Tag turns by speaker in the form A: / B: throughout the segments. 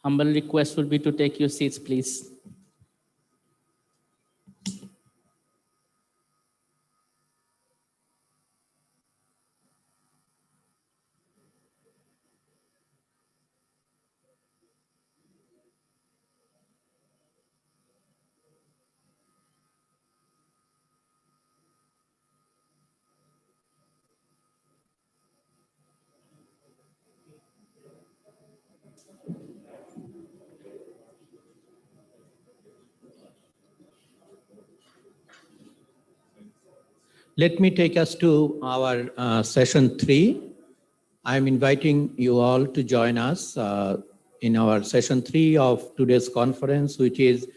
A: Humble request would be to take your seats, please.
B: Let me take us to our session 3. I'm inviting you all to join us in our session 3 of today's conference, which is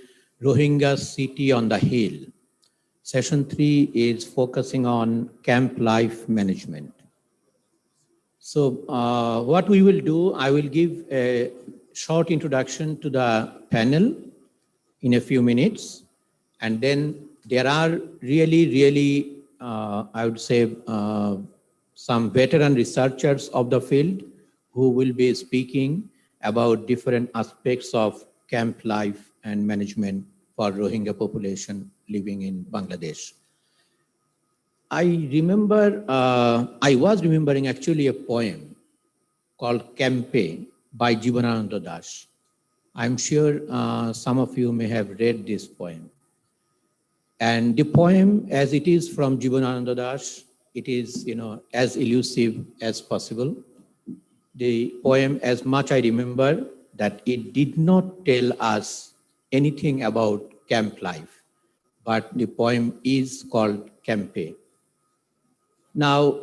B: Rohingya City on the Hill. Session 3 is focusing on camp life management. So what we will do, I will give a short introduction to the panel in a few minutes. And then there are really, I would say, some veteran researchers of the field who will be speaking about different aspects of camp life and management for Rohingya population living in Bangladesh. I was remembering actually a poem called Campe by Jivanananda Das. I'm sure some of you may have read this poem. And the poem, as it is from Jivanananda Das, it is, as elusive as possible. The poem, as much I remember, that it did not tell us anything about camp life, but the poem is called Campe. Now,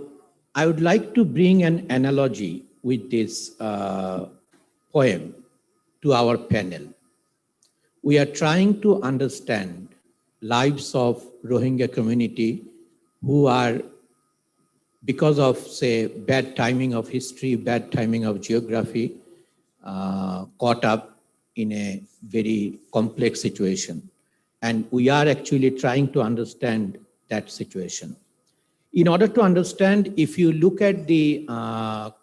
B: I would like to bring an analogy with this poem to our panel. We are trying to understand lives of Rohingya community who are, because of, say, bad timing of history, bad timing of geography, caught up in a very complex situation. And we are actually trying to understand that situation. In order to understand, if you look at the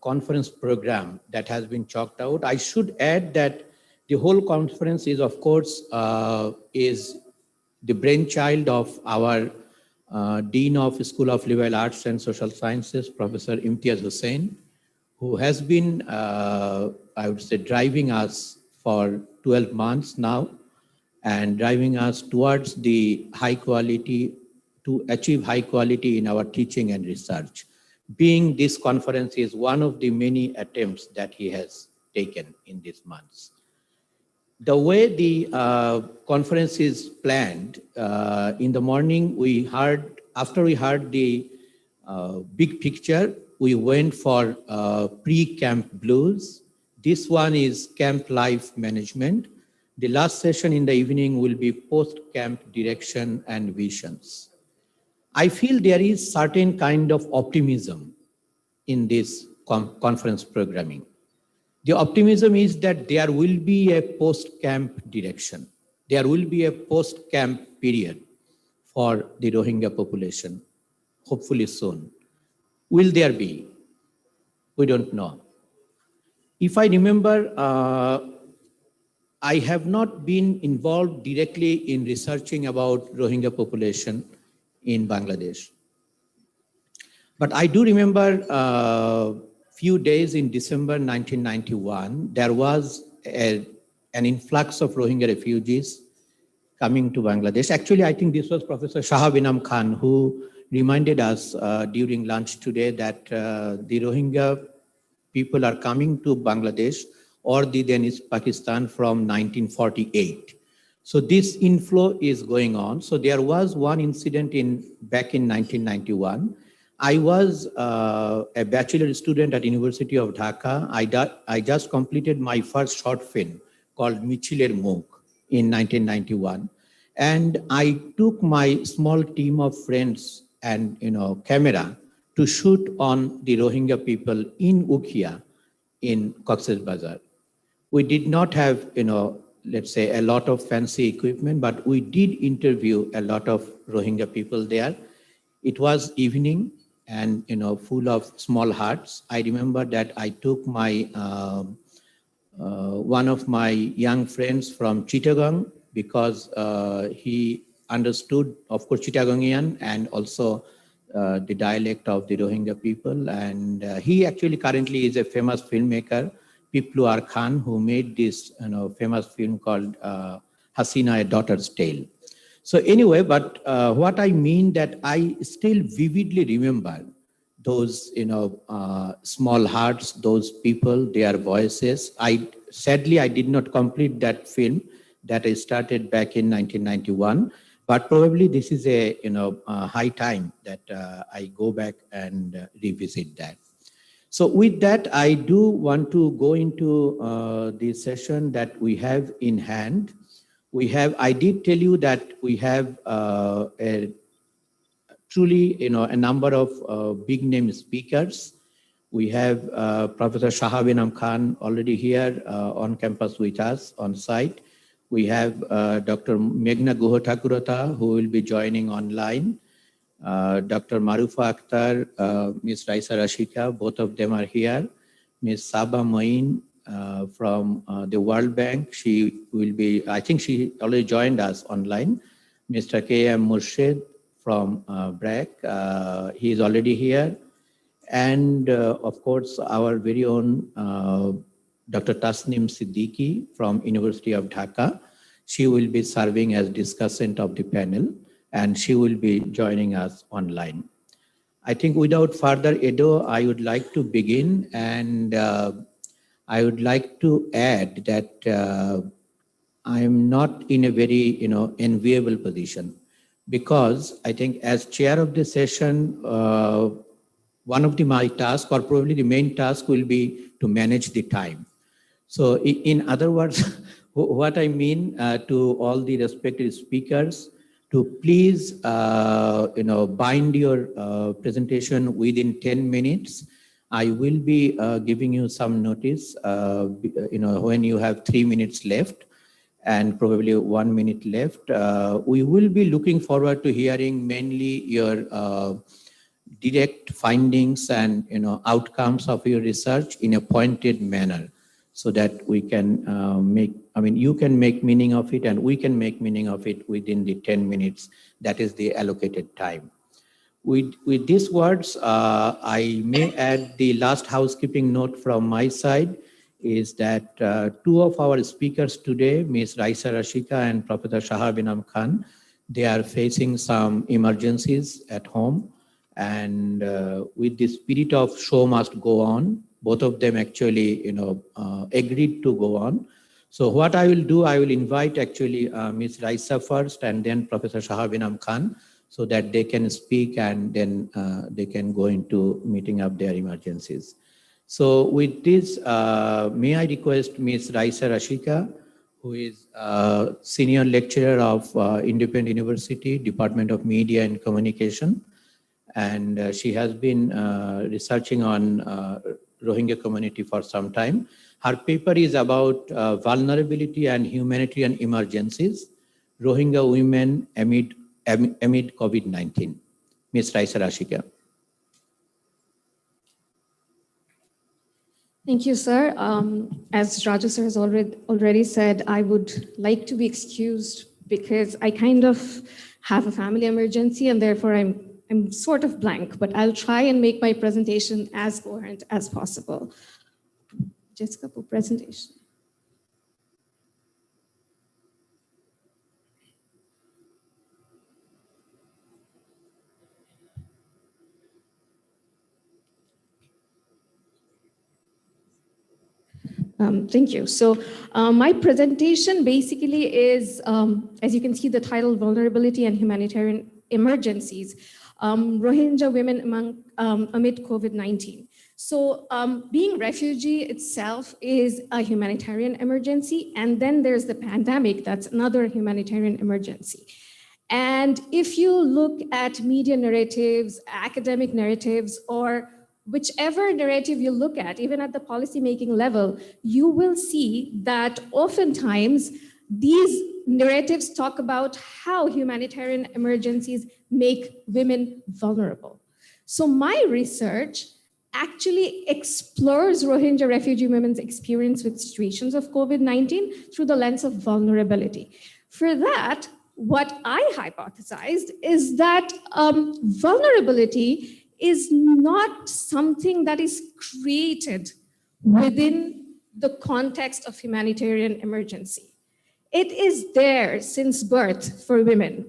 B: conference program that has been chalked out, I should add that the whole conference is, of course, is the brainchild of our Dean of School of Liberal Arts and Social Sciences, Professor Imtiaz Hussain, who has been, I would say, driving us for 12 months now and driving us towards the high quality, to achieve high quality in our teaching and research. Being this conference is one of the many attempts that he has taken in these months. The way the conference is planned, in the morning after we heard the big picture, we went for pre-camp blues. This one is camp life management. The last session in the evening will be post-camp direction and visions. I feel there is certain kind of optimism in this conference programming. The optimism is that there will be a post-camp direction. There will be a post-camp period for the Rohingya population, hopefully soon. Will there be? We don't know. If I remember, I have not been involved directly in researching about Rohingya population in Bangladesh. But I do remember a few days in December 1991, there was an influx of Rohingya refugees coming to Bangladesh. Actually, I think this was Professor Shahab Inam Khan who reminded us during lunch today that the Rohingya people are coming to Bangladesh or the then East Pakistan from 1948. So this inflow is going on. So there was one incident back in 1991. I was a bachelor student at University of Dhaka. I just completed my first short film called Michiler Mukh in 1991. And I took my small team of friends and camera to shoot on the Rohingya people in Ukhia in Cox's Bazar. We did not have, let's say, a lot of fancy equipment, but we did interview a lot of Rohingya people there. It was evening and, full of small huts. I remember that I took my one of my young friends from Chittagong, because he understood, of course, Chittagongian and also the dialect of the Rohingya people. And he actually currently is a famous filmmaker, Pipluar Khan, who made this famous film called Hasina, A Daughter's Tale. So anyway, but what I mean that I still vividly remember those, small hearts, those people, their voices. Sadly, I did not complete that film that I started back in 1991, but probably this is a, high time that I go back and revisit that. So with that, I do want to go into the session that we have in hand. I did tell you that we have a truly, a number of big name speakers. We have Professor Shahabinam Khan already here on campus with us on site. We have Dr. Meghna Takarata, who will be joining online. Dr. Maru Factor, Ms. Raisa Rashika, both of them are here. Ms. Saba Moin from the World Bank, she will be, I think she already joined us online. Mr. K.M. Murshid from BRAC, he is already here. And of course, our very own Dr. Taslim Siddiki from University of Dhaka. She will be serving as discussant of the panel, and she will be joining us online. I think without further ado, I would like to begin, and I would like to add that I am not in a very enviable position, because I think as chair of the session, one of my tasks, or probably the main task, will be to manage the time. So in other words, what I mean to all the respected speakers, to please bind your presentation within 10 minutes. I will be giving you some notice when you have 3 minutes left and probably 1 minute left. We will be looking forward to hearing mainly your direct findings and outcomes of your research in a pointed manner, so that we can you can make meaning of it and we can make meaning of it within the 10 minutes that is the allocated time. With these words, I may add the last housekeeping note from my side is that two of our speakers today, Ms. Raisa Rashika and Professor Shahabinam Khan, they are facing some emergencies at home. And with the spirit of show must go on, both of them actually, agreed to go on. So what I will do, I will invite actually Ms. Raisa first and then Professor Shahabinam Khan, so that they can speak and then they can go into meeting up their emergencies. So with this, may I request Ms. Raisa Rashika, who is Senior Lecturer of Independent University, Department of Media and Communication. And she has been researching on Rohingya community for some time. Her paper is about vulnerability and humanitarian emergencies, Rohingya women amid COVID-19. Ms. Raisa Rashika.
C: Thank you, sir. As Raju sir has already said, I would like to be excused because I kind of have a family emergency and therefore I'm sort of blank, but I'll try and make my presentation as coherent as possible. Jessica, presentation. Thank you. So my presentation basically is, as you can see, the title, Vulnerability and Humanitarian Emergencies, Rohingya Women Amid COVID-19. So being refugee itself is a humanitarian emergency, and then there's the pandemic, that's another humanitarian emergency. And if you look at media narratives, academic narratives, or whichever narrative you look at, even at the policymaking level, you will see that oftentimes these narratives talk about how humanitarian emergencies make women vulnerable. So my research actually explores Rohingya refugee women's experience with situations of COVID-19 through the lens of vulnerability. For that, what I hypothesized is that vulnerability is not something that is created within the context of humanitarian emergency. It is there since birth for women.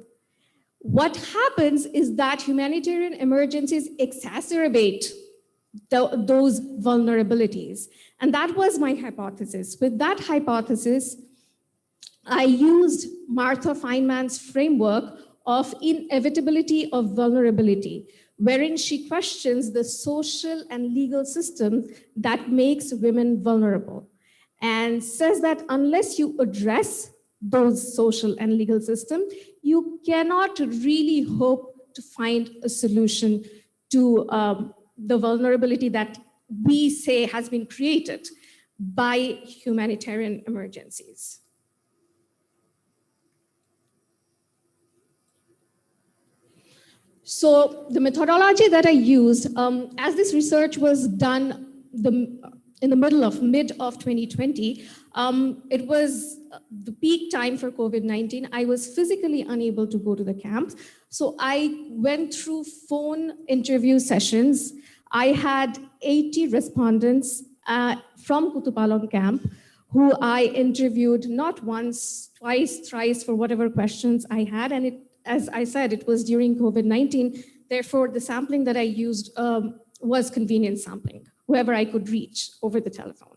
C: What happens is that humanitarian emergencies exacerbate those vulnerabilities. And that was my hypothesis. With that hypothesis, I used Martha Feynman's framework of inevitability of vulnerability, wherein she questions the social and legal system that makes women vulnerable, and says that unless you address those social and legal systems, you cannot really hope to find a solution to the vulnerability that we say has been created by humanitarian emergencies. So the methodology that I used, as this research was done in the mid of 2020, it was the peak time for COVID-19. I was physically unable to go to the camps. So I went through phone interview sessions. I had 80 respondents from Kutupalong camp who I interviewed not once, twice, thrice for whatever questions I had. And as I said, it was during COVID-19. Therefore, the sampling that I used was convenient sampling, whoever I could reach over the telephone.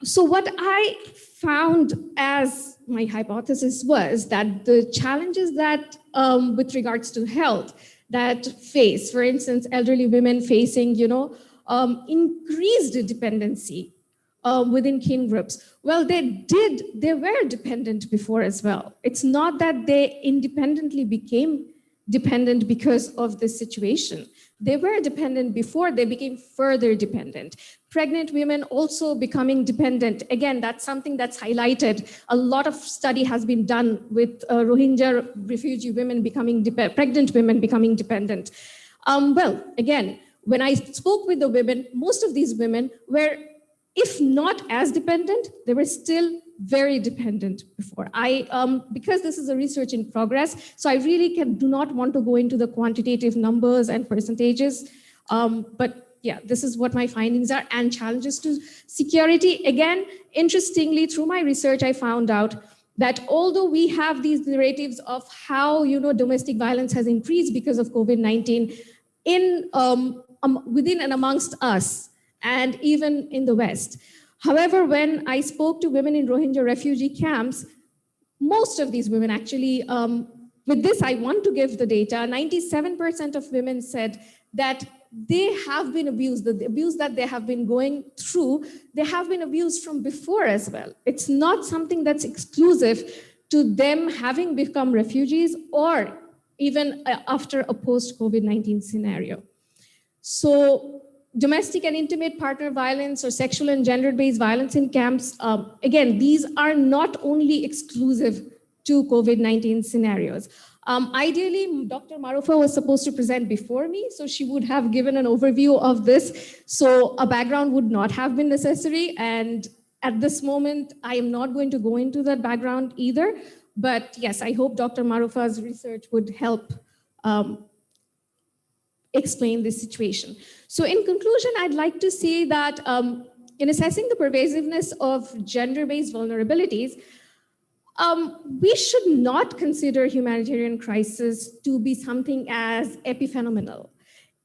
C: So what I found as my hypothesis was that the challenges that with regards to health that face, for instance, elderly women facing, increased dependency within kin groups. Well, they were dependent before as well. It's not that they independently became dependent because of this situation. They were dependent before, they became further dependent. Pregnant women also becoming dependent. Again, that's something that's highlighted. A lot of study has been done with Rohingya refugee women becoming pregnant women becoming dependent. Well, again, when I spoke with the women, most of these women were, if not as dependent, they were still very dependent before. Because this is a research in progress, so I really do not want to go into the quantitative numbers and percentages, but yeah, this is what my findings are. And challenges to security. Again, interestingly, through my research, I found out that although we have these narratives of how domestic violence has increased because of COVID-19 within and amongst us, and even in the West. However, when I spoke to women in Rohingya refugee camps, most of these women actually, with this I want to give the data, 97% of women said that they have been abused, the abuse that they have been going through, they have been abused from before as well. It's not something that's exclusive to them having become refugees or even after a post-COVID-19 scenario. So domestic and intimate partner violence or sexual and gender-based violence in camps, again, these are not only exclusive to COVID-19 scenarios. Ideally, Dr. Maru Factor was supposed to present before me, so she would have given an overview of this. So a background would not have been necessary. And at this moment, I am not going to go into that background either. But yes, I hope Dr. Maru Factor's research would help explain this situation. So in conclusion, I'd like to say that in assessing the pervasiveness of gender-based vulnerabilities, we should not consider humanitarian crisis to be something as epiphenomenal.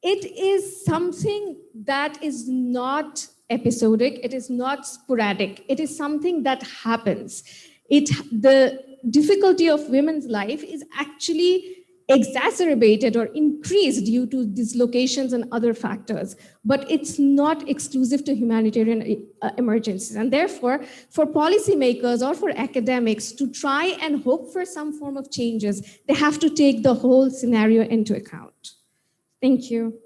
C: It is something that is not episodic, it is not sporadic, it is something that happens. The difficulty of women's life is actually exacerbated or increased due to dislocations and other factors, but it's not exclusive to humanitarian emergencies. And therefore, for policymakers or for academics to try and hope for some form of changes, they have to take the whole scenario into account. Thank you.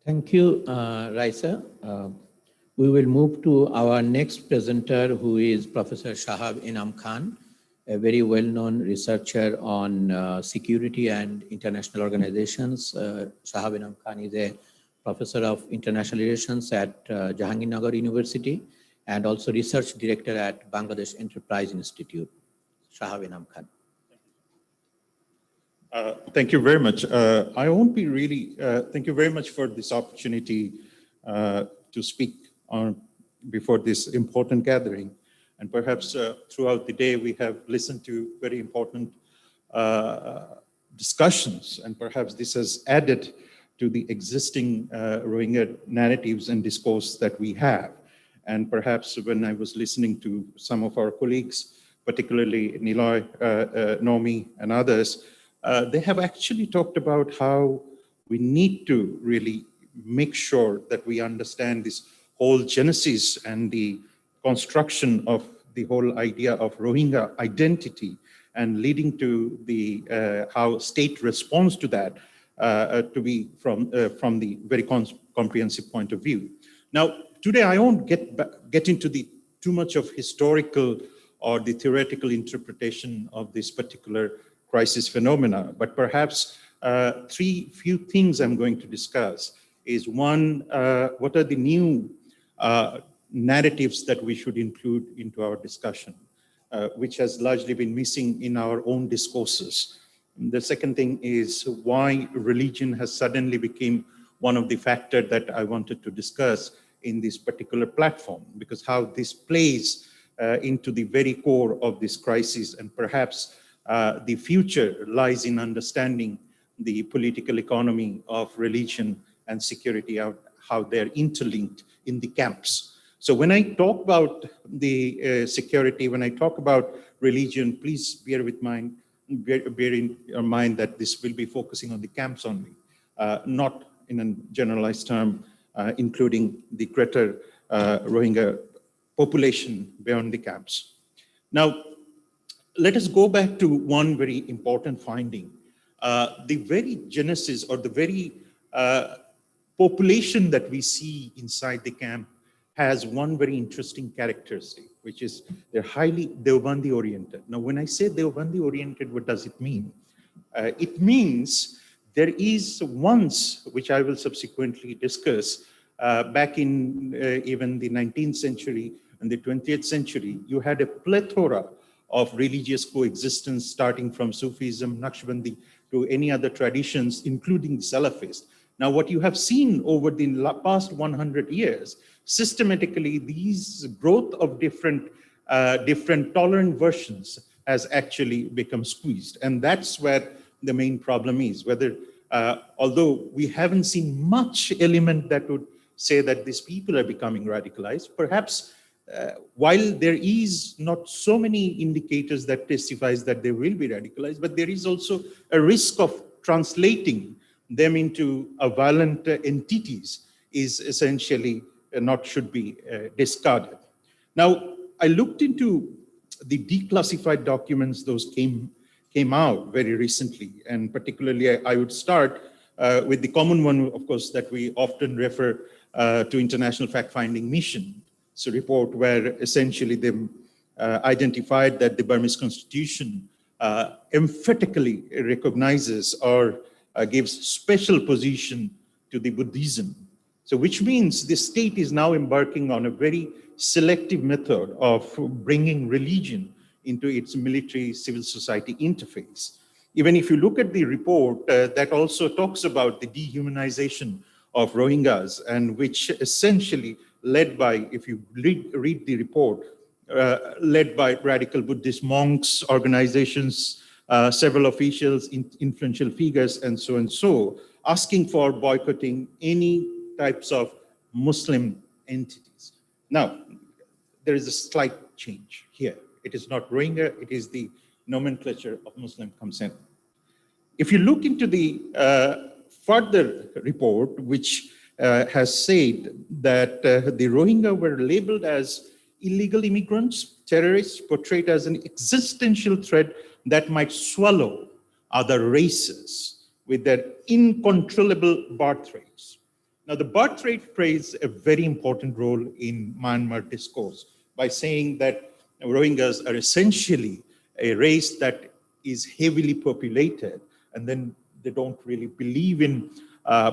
B: Thank you, Raisa. We will move to our next presenter, who is Professor Shahab Inam Khan. a very well-known researcher on security and international organizations. Shahab Inam Khan is a professor of international relations at Jahangirnagar University and also research director at Bangladesh Enterprise Institute. Shahab Inam Khan.
D: Thank you very much. I won't be really, thank you very much for this opportunity to speak on before this important gathering. And perhaps throughout the day, we have listened to very important discussions, and perhaps this has added to the existing Rohingya narratives and discourse that we have. And perhaps when I was listening to some of our colleagues, particularly Niloy, Nomi, and others, they have actually talked about how we need to really make sure that we understand this whole genesis and the construction of the whole idea of Rohingya identity and leading to the how state responds to that to be from the very comprehensive point of view. Now, today I won't get into the too much of historical or the theoretical interpretation of this particular crisis phenomena, but perhaps few things I'm going to discuss is one, what are the new narratives that we should include into our discussion, which has largely been missing in our own discourses. The second thing is why religion has suddenly become one of the factors that I wanted to discuss in this particular platform, because how this plays into the very core of this crisis, and perhaps the future lies in understanding the political economy of religion and security, how they're interlinked in the camps. So when I talk about the security, when I talk about religion, please bear in your mind that this will be focusing on the camps only, not in a generalized term, including the greater Rohingya population beyond the camps. Now, let us go back to one very important finding. The very genesis or the very population that we see inside the camp has one very interesting characteristic, which is they're highly Deobandi oriented. Now, when I say Deobandi oriented, what does it mean? It means there is once, which I will subsequently discuss, back in even the 19th century and the 20th century, you had a plethora of religious coexistence starting from Sufism, Naqshbandi, to any other traditions, including Salafist. Now, what you have seen over the past 100 years, systematically, these growth of different tolerant versions has actually become squeezed. And that's where the main problem is, whether, although we haven't seen much element that would say that these people are becoming radicalized, perhaps while there is not so many indicators that testifies that they will be radicalized, but there is also a risk of translating them into violent entities is essentially should be discarded. Now, I looked into the declassified documents, those came out very recently, and particularly I would start with the common one, of course, that we often refer to International Fact-Finding Mission. It's a report where essentially they identified that the Burmese constitution emphatically recognizes or gives special position to the Buddhism. So which means the state is now embarking on a very selective method of bringing religion into its military civil society interface. Even if you look at the report, that also talks about the dehumanization of Rohingyas, and which essentially led by, if you read the report, led by radical Buddhist monks, organizations, several officials, influential figures, and so, asking for boycotting any types of Muslim entities. Now, there is a slight change here. It is not Rohingya, it is the nomenclature of Muslim consent. If you look into the further report, which has said that the Rohingya were labeled as illegal immigrants, terrorists, portrayed as an existential threat that might swallow other races with their incontrollable birth rates. Now, the birth rate plays a very important role in Myanmar discourse by saying that Rohingyas are essentially a race that is heavily populated, and then they don't really believe in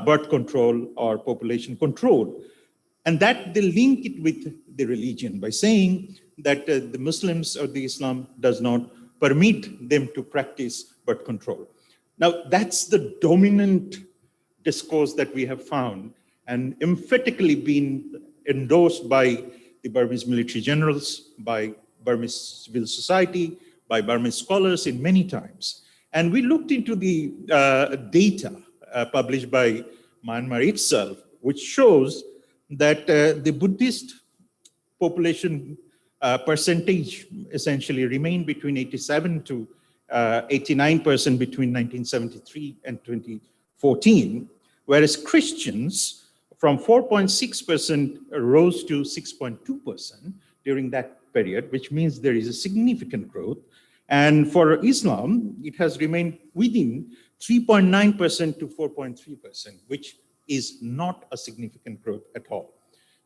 D: birth control or population control. And that they link it with the religion by saying that the Muslims or the Islam does not permit them to practice birth control. Now, that's the dominant discourse that we have found and emphatically been endorsed by the Burmese military generals, by Burmese civil society, by Burmese scholars in many times. And we looked into the data published by Myanmar itself, which shows that the Buddhist population percentage essentially remained between 87 to 89% between 1973 and 2014, whereas Christians from 4.6% rose to 6.2% during that period, which means there is a significant growth. And for Islam, it has remained within 3.9% to 4.3%, which is not a significant growth at all.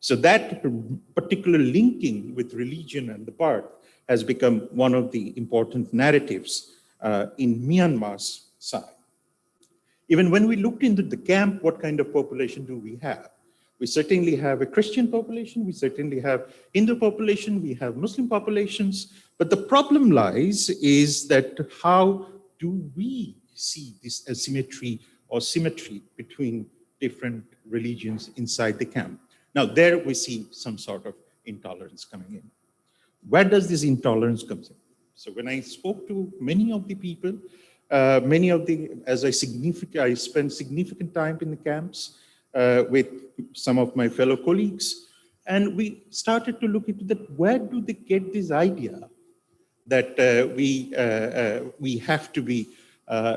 D: So that particular linking with religion and the birth has become one of the important narratives in Myanmar's side. Even when we looked into the camp, what kind of population do we have? We certainly have a Christian population, we certainly have Hindu population, we have Muslim populations, but the problem lies is that how do we see this asymmetry or symmetry between different religions inside the camp? Now there we see some sort of intolerance coming in. Where does this intolerance come in? So when I spoke to many of the people, as I spent significant time in the camps with some of my fellow colleagues, and we started to look into that, where do they get this idea that we have to be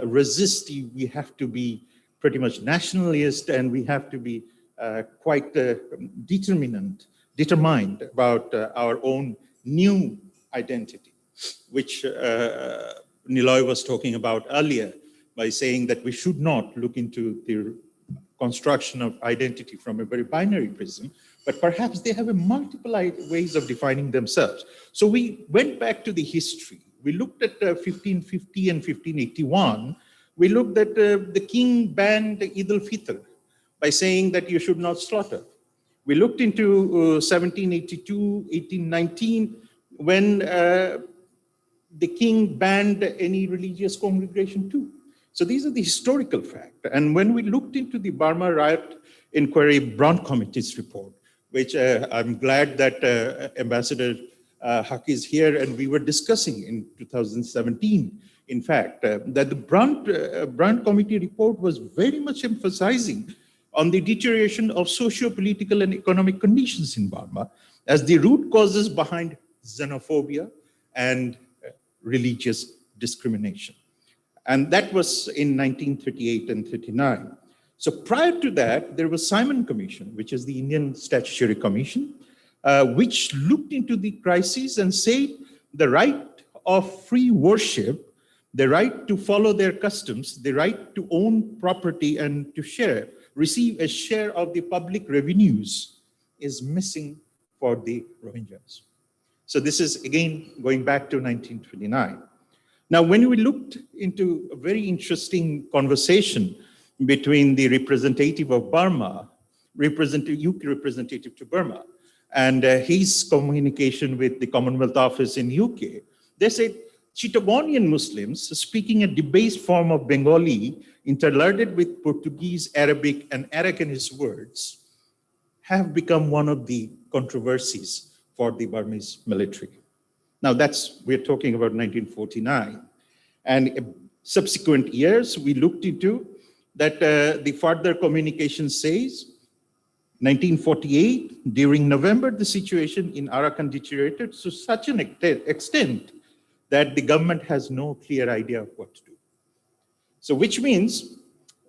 D: resistive, we have to be pretty much nationalist, and we have to be quite determined about our own new identity, which Niloy was talking about earlier by saying that we should not look into the construction of identity from a very binary prism, but perhaps they have a multiple ways of defining themselves. So we went back to the history. We looked at 1550 and 1581. We looked at the king banned Eid al-Fitr by saying that you should not slaughter. We looked into 1782, 1819, when the king banned any religious congregation too. So these are the historical facts. And when we looked into the Burma Riot Inquiry Brown Committee's report, which I'm glad that Ambassador Haq is here, and we were discussing in 2017, in fact, that the Brown Committee report was very much emphasizing on the deterioration of socio-political and economic conditions in Burma as the root causes behind xenophobia and religious discrimination. And that was in 1938 and 39. So prior to that, there was Simon Commission, which is the Indian Statutory Commission, which looked into the crisis and said the right of free worship, the right to follow their customs, the right to own property and to receive a share of the public revenues is missing for the Rohingyas. So this is again going back to 1929. Now, when we looked into a very interesting conversation between the representative of Burma, UK representative to Burma, and his communication with the Commonwealth Office in UK, they said Chittagonian Muslims speaking a debased form of Bengali interlarded with Portuguese, Arabic, and Arakanese words have become one of the controversies for the Burmese military. Now we're talking about 1949. And in subsequent years, we looked into that the further communication says, 1948, during November, the situation in Arakan deteriorated to such an extent that the government has no clear idea of what to do. So which means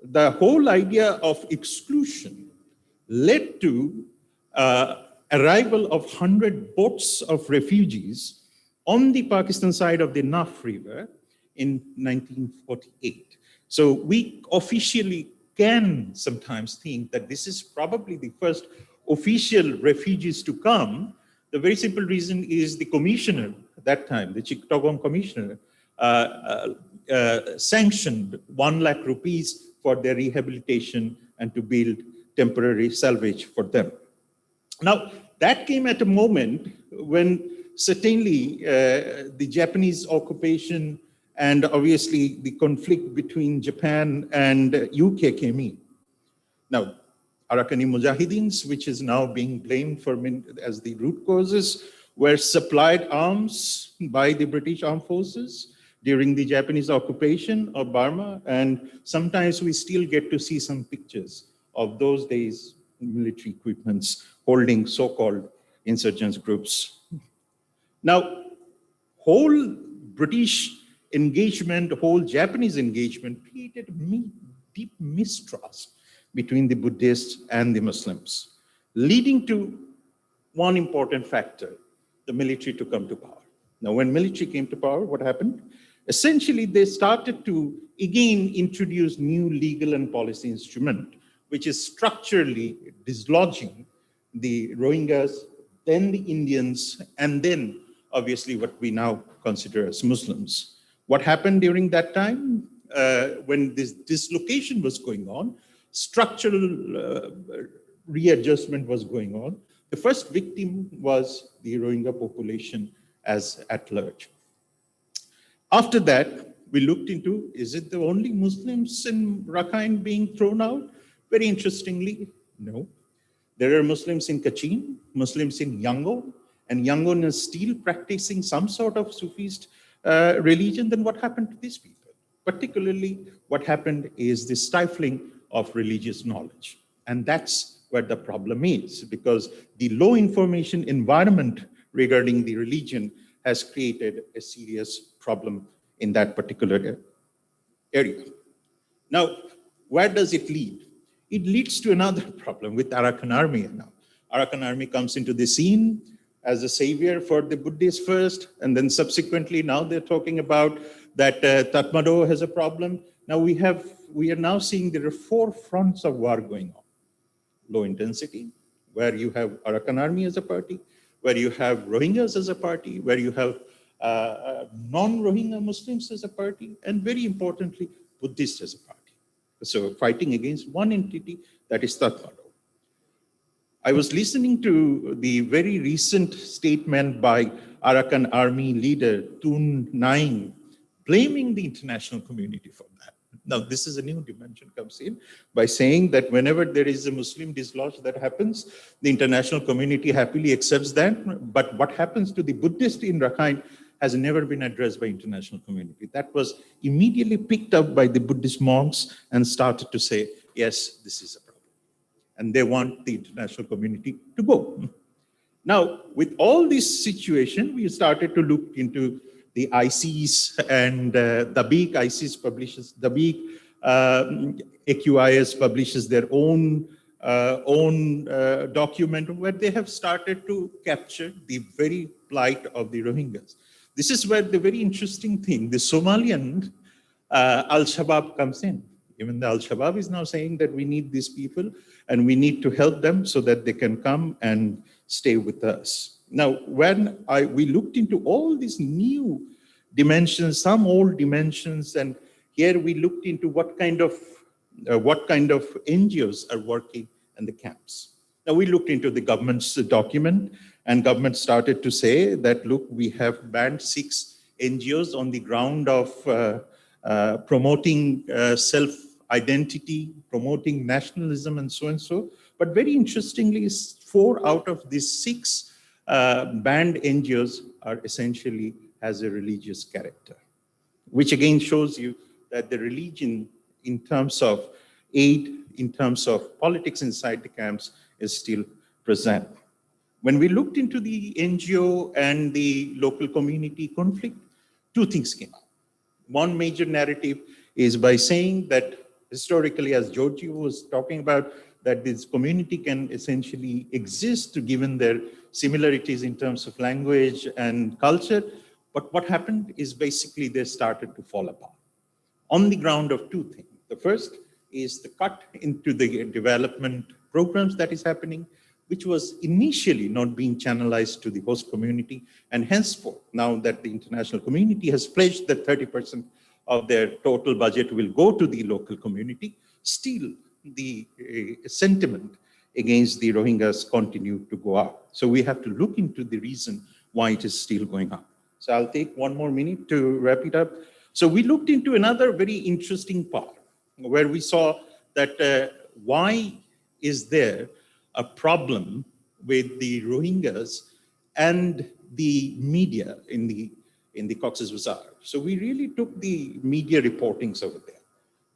D: the whole idea of exclusion led to arrival of 100 boats of refugees on the Pakistan side of the Naf River in 1948. So we officially can sometimes think that this is probably the first official refugees to come The very simple reason is the commissioner at that time, the Chittagong commissioner, sanctioned 1 lakh rupees for their rehabilitation and to build temporary salvage for them. Now, that came at a moment when certainly the Japanese occupation and obviously the conflict between Japan and UK came in. Now, Arakani Mujahideens, which is now being blamed for as the root causes, were supplied arms by the British Armed Forces during the Japanese occupation of Burma, and sometimes we still get to see some pictures of those days military equipments holding so-called insurgents groups. Now, whole British engagement, whole Japanese engagement created deep mistrust between the Buddhists and the Muslims, leading to one important factor, the military to come to power. Now, when military came to power, what happened? Essentially, they started to again introduce new legal and policy instrument, which is structurally dislodging the Rohingyas, then the Indians, and then obviously what we now consider as Muslims. What happened during that time? When this dislocation was going on, structural readjustment was going on. The first victim was the Rohingya population as at large. After that, we looked into, is it the only Muslims in Rakhine being thrown out? Very interestingly, no. There are Muslims in Kachin, Muslims in Yangon, and Yangon is still practicing some sort of Sufist religion. Then what happened to these people? Particularly, what happened is the stifling of religious knowledge. And that's where the problem is, because the low information environment regarding the religion has created a serious problem in that particular area. Now, where does it lead? It leads to another problem with Arakan Army now. Arakan Army comes into the scene as a savior for the Buddhists first, and then subsequently now they're talking about that Tatmadaw has a problem. Now we are now seeing there are 4 fronts of war going on. Low intensity, where you have Arakan Army as a party, where you have Rohingyas as a party, where you have non-Rohingya Muslims as a party, and very importantly, Buddhists as a party. So fighting against one entity, that is Tatmadaw. I was listening to the very recent statement by Arakan Army leader Tun Naing, blaming the international community for that. Now, this is a new dimension comes in by saying that whenever there is a Muslim dislodge that happens, the international community happily accepts that. But what happens to the Buddhist in Rakhine has never been addressed by international community. That was immediately picked up by the Buddhist monks and started to say, yes, this is a problem. And they want the international community to go. Now, with all this situation, we started to look into the ICs and Dabiq. ICs publishes, Dabiq, AQIS publishes their own document where they have started to capture the very plight of the Rohingyas. This is where the very interesting thing, the Somalian Al-Shabaab comes in. Even the Al-Shabaab is now saying that we need these people and we need to help them so that they can come and stay with us. Now, when we looked into all these new dimensions, some old dimensions, and here we looked into what kind of NGOs are working in the camps. Now, we looked into the government's document, and government started to say that, look, we have banned 6 NGOs on the ground of promoting self-identity, promoting nationalism, and so and so. But very interestingly, 4 out of these 6 banned NGOs are essentially has a religious character, which again shows you that the religion in terms of aid, in terms of politics inside the camps is still present. When we looked into the NGO and the local community conflict, 2 things came out. One major narrative is by saying that historically, as Giorgio was talking about, that this community can essentially exist given their similarities in terms of language and culture. But what happened is basically they started to fall apart on the ground of 2 things. The first is the cut into the development programs that is happening. which was initially not being channelized to the host community. And henceforth, now that the international community has pledged that 30% of their total budget will go to the local community, still the sentiment against the Rohingyas continue to go up. So we have to look into the reason why it is still going up. So I'll take one more minute to wrap it up. So we looked into another very interesting part where we saw that why is there a problem with the Rohingyas and the media in the Cox's Bazar. So we really took the media reportings over there.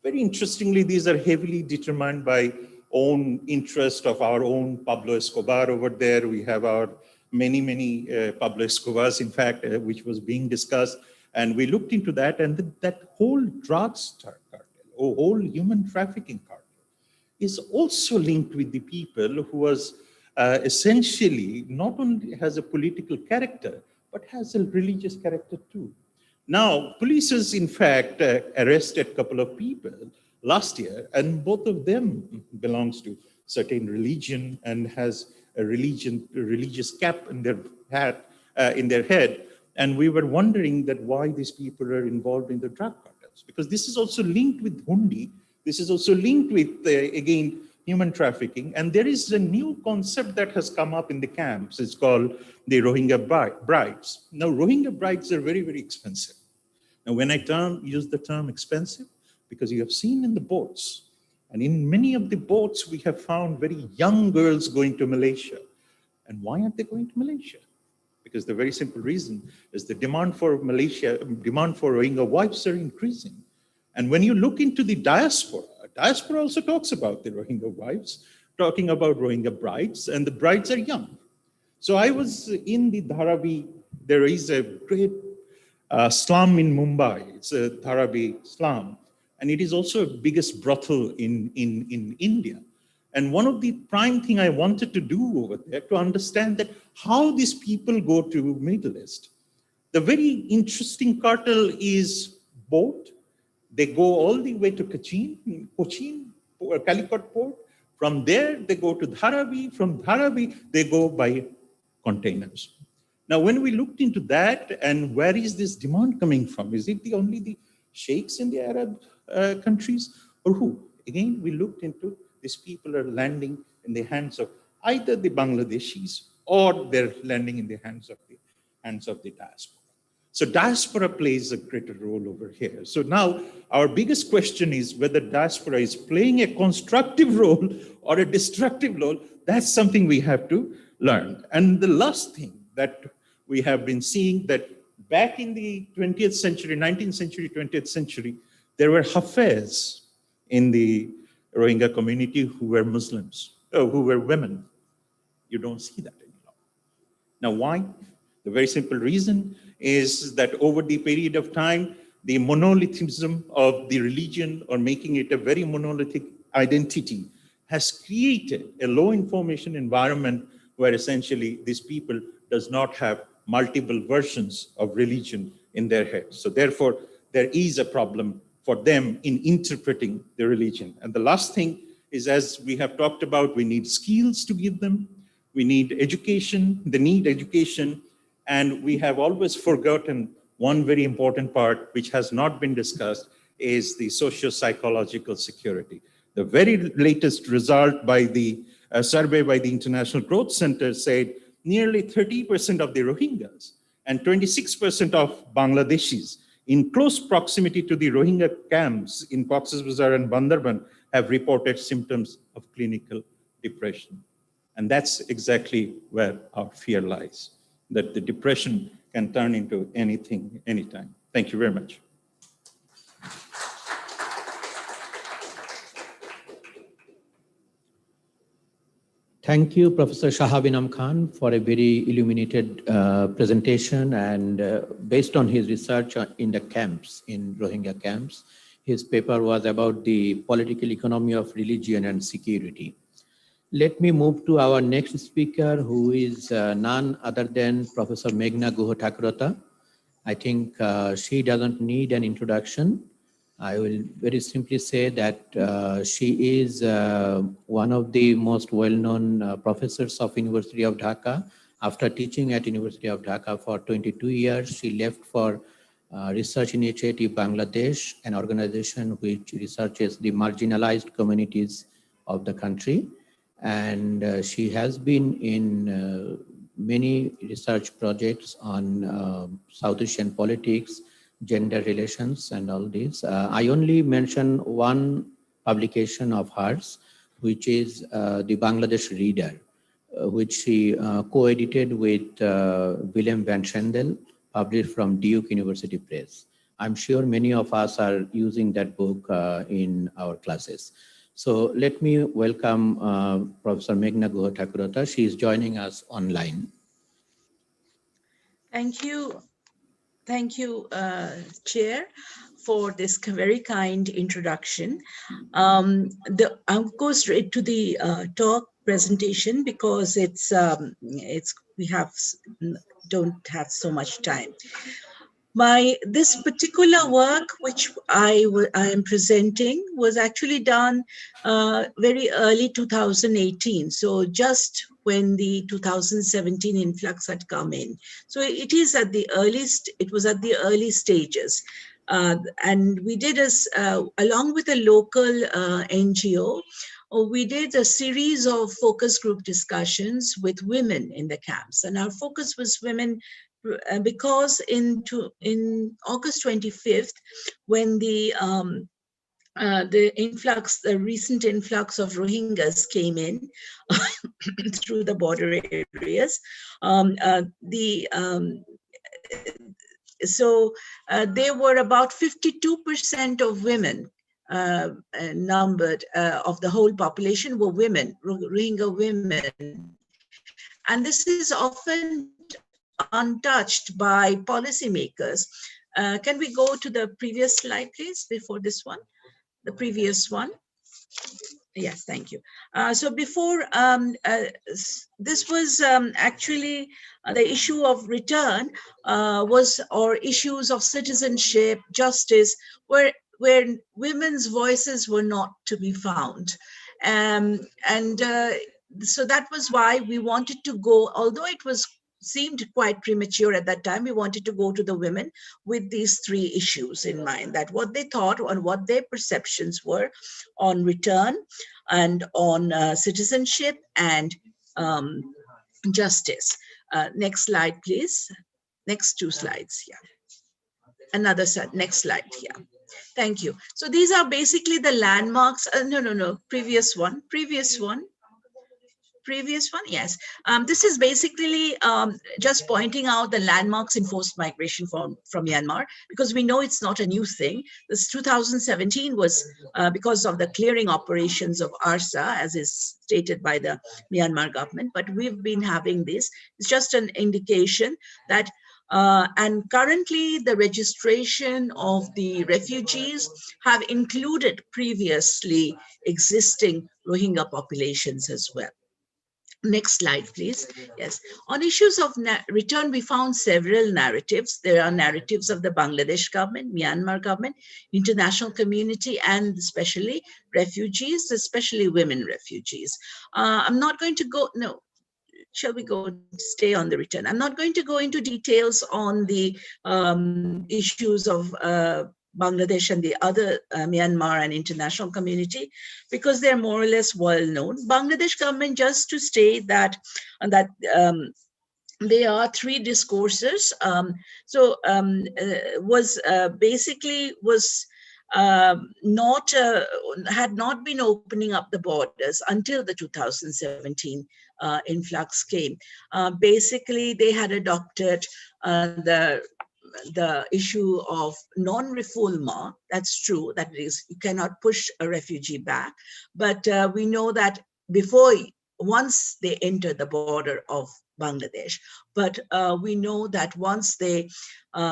D: Very interestingly, these are heavily determined by own interest of our own Pablo Escobar over there. We have our many Pablo Escobars, in fact, which was being discussed. And we looked into that, and that whole drugs cartel, or whole human trafficking cartel, is also linked with the people who was essentially not only has a political character, but has a religious character too. Now, police has in fact arrested a couple of people last year, and both of them belongs to certain religion and has a religious cap in their hat, in their head. And we were wondering that why these people are involved in the drug cartels, because this is also linked with hundi. This is also linked with, again, human trafficking. And there is a new concept that has come up in the camps. It's called the Rohingya brides. Now, Rohingya brides are very, very expensive. Now, when I use the term expensive, because you have seen in the boats, and in many of the boats, we have found very young girls going to Malaysia. And why aren't they going to Malaysia? Because the very simple reason is the demand for Rohingya wives are increasing. And when you look into the diaspora also talks about the Rohingya wives, talking about Rohingya brides, and the brides are young. So I was in the Dharavi. There is a great slum in Mumbai. It's a Dharavi slum. And it is also the biggest brothel in India. And one of the prime thing I wanted to do over there to understand that how these people go to Middle East. The very interesting cartel is boat. They go all the way to Cochin, Calicut port. From there, they go to Dharavi. From Dharavi, they go by containers. Now, when we looked into that, and where is this demand coming from? Is it only the sheikhs in the Arab countries, or who? Again, we looked into these people are landing in the hands of either the Bangladeshis or they're landing in the hands of the diaspora. So diaspora plays a greater role over here. So now our biggest question is whether diaspora is playing a constructive role or a destructive role. That's something we have to learn. And the last thing that we have been seeing that back in the 20th century, 19th century, 20th century, there were Hafiz in the Rohingya community who were Muslims, who were women. You don't see that anymore. Now, why? The very simple reason is that over the period of time, the monolithism of the religion, or making it a very monolithic identity, has created a low information environment where essentially these people does not have multiple versions of religion in their head. So therefore, there is a problem for them in interpreting the religion. And the last thing is, as we have talked about, we need skills to give them. We need education, they need education. And we have always forgotten one very important part, which has not been discussed, is the socio-psychological security. The very latest result by the survey by the International Growth Center said nearly 30% of the Rohingyas and 26% of Bangladeshis in close proximity to the Rohingya camps in Cox's Bazar and Bandarban have reported symptoms of clinical depression. And that's exactly where our fear lies, that the depression can turn into anything, anytime. Thank you very much.
B: Thank you, Professor Shahabinam Khan, for a very illuminated presentation. And based on his research in the camps, in Rohingya camps, his paper was about the political economy of religion and security. Let me move to our next speaker, who is none other than Professor Meghna Takarata. I think she doesn't need an introduction. I will very simply say that she is one of the most well-known professors of University of Dhaka. After teaching at University of Dhaka for 22 years, she left for Research Initiative Bangladesh, an organization which researches the marginalized communities of the country. And she has been in many research projects on South Asian politics, gender relations, and all this. I only mention one publication of hers, which is the Bangladesh Reader, which she co-edited with Willem van Schendel, published from Duke University Press. I'm sure many of us are using that book in our classes. So let me welcome Professor Meghna Takarata. She is joining us online.
E: Thank you. Thank you, Chair, for this very kind introduction. I'll go straight to the talk presentation because we don't have so much time. This particular work, which I am presenting, was actually done very early 2018. So just when the 2017 influx had come in. So it was at the early stages. And we did along with a local NGO, we did a series of focus group discussions with women in the camps. And our focus was women because in August 25th, when the recent influx of Rohingyas came in through the border areas, there were about 52% of women numbered of the whole population were women, Rohingya women. And this is often untouched by policymakers. Can we go to the previous slide, please, before this one? The previous one. Yes, thank you. So before, this was actually the issue of return or issues of citizenship, justice, where women's voices were not to be found. So that was why we wanted to go, although it seemed quite premature at that time, we wanted to go to the women with these three issues in mind, that what they thought and what their perceptions were on return and on citizenship and justice. Next slide, please. Next two slides, yeah. Another slide, next slide, yeah. Thank you. So these are basically the landmarks. No, previous one, yes. This is basically just pointing out the landmarks in forced migration from Myanmar, because we know it's not a new thing. This 2017 was because of the clearing operations of ARSA, as is stated by the Myanmar government, but we've been having this. It's just an indication that and currently the registration of the refugees have included previously existing Rohingya populations as well. Next slide, please. Yes. On issues of return, we found several narratives. There are narratives of the Bangladesh government, Myanmar government, international community, and especially refugees, especially women refugees. I'm not going to go, no. Shall we stay on the return? I'm not going to go into details on the issues of Bangladesh and the other Myanmar and international community, because they're more or less well known. Bangladesh government, just to state that there are three discourses. Had not been opening up the borders until the 2017 influx came. Basically, they had adopted the issue of non-refoulement. That's true. That is, you cannot push a refugee back. But we know that once they enter the border of Bangladesh, but we know that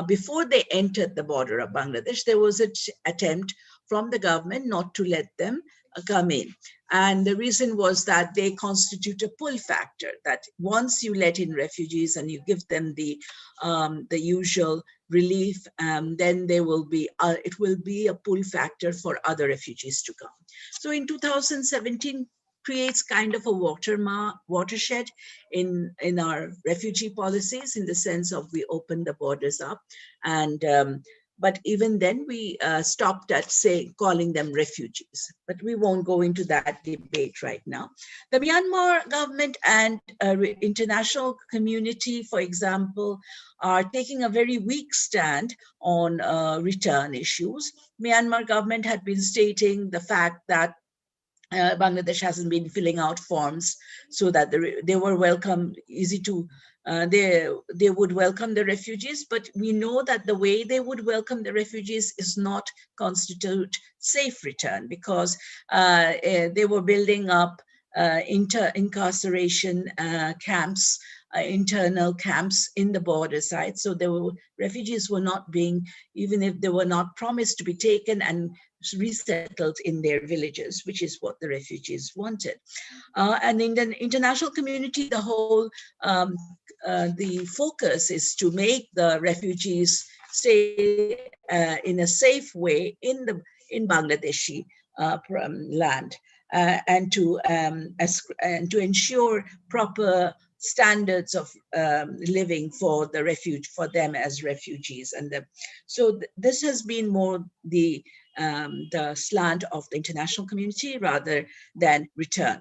E: before they entered the border of Bangladesh, there was an attempt from the government not to let them come in. And the reason was that they constitute a pull factor, that once you let in refugees and you give them the usual relief, then there will be it will be a pull factor for other refugees to come. So in 2017 creates kind of a watershed in our refugee policies, in the sense of we opened the borders up, and but even then we stopped at calling them refugees. But we won't go into that debate right now. The Myanmar government and international community, for example, are taking a very weak stand on return issues. Myanmar government had been stating the fact that Bangladesh hasn't been filling out forms so that they were welcome, easy to, they would welcome the refugees, but we know that the way they would welcome the refugees is not constitute safe return, because they were building up incarceration camps, internal camps in the border side. So refugees were not being, even if they were not promised to be taken and resettled in their villages, which is what the refugees wanted. And in the international community, the whole, the focus is to make the refugees stay in a safe way in Bangladeshi land, and to ensure proper standards of living for them as refugees. And so this has been more the slant of the international community rather than return.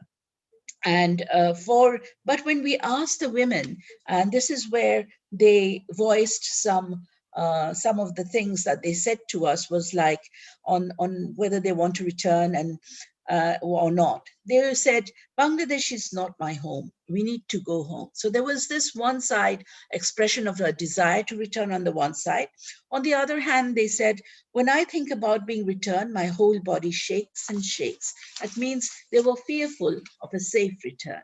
E: And but when we asked the women, and this is where they voiced some of the things that they said to us, was like on whether they want to return and or not. They said, Bangladesh is not my home. We need to go home. So there was this one side expression of a desire to return on the one side. On the other hand, they said, when I think about being returned, my whole body shakes and shakes. That means they were fearful of a safe return.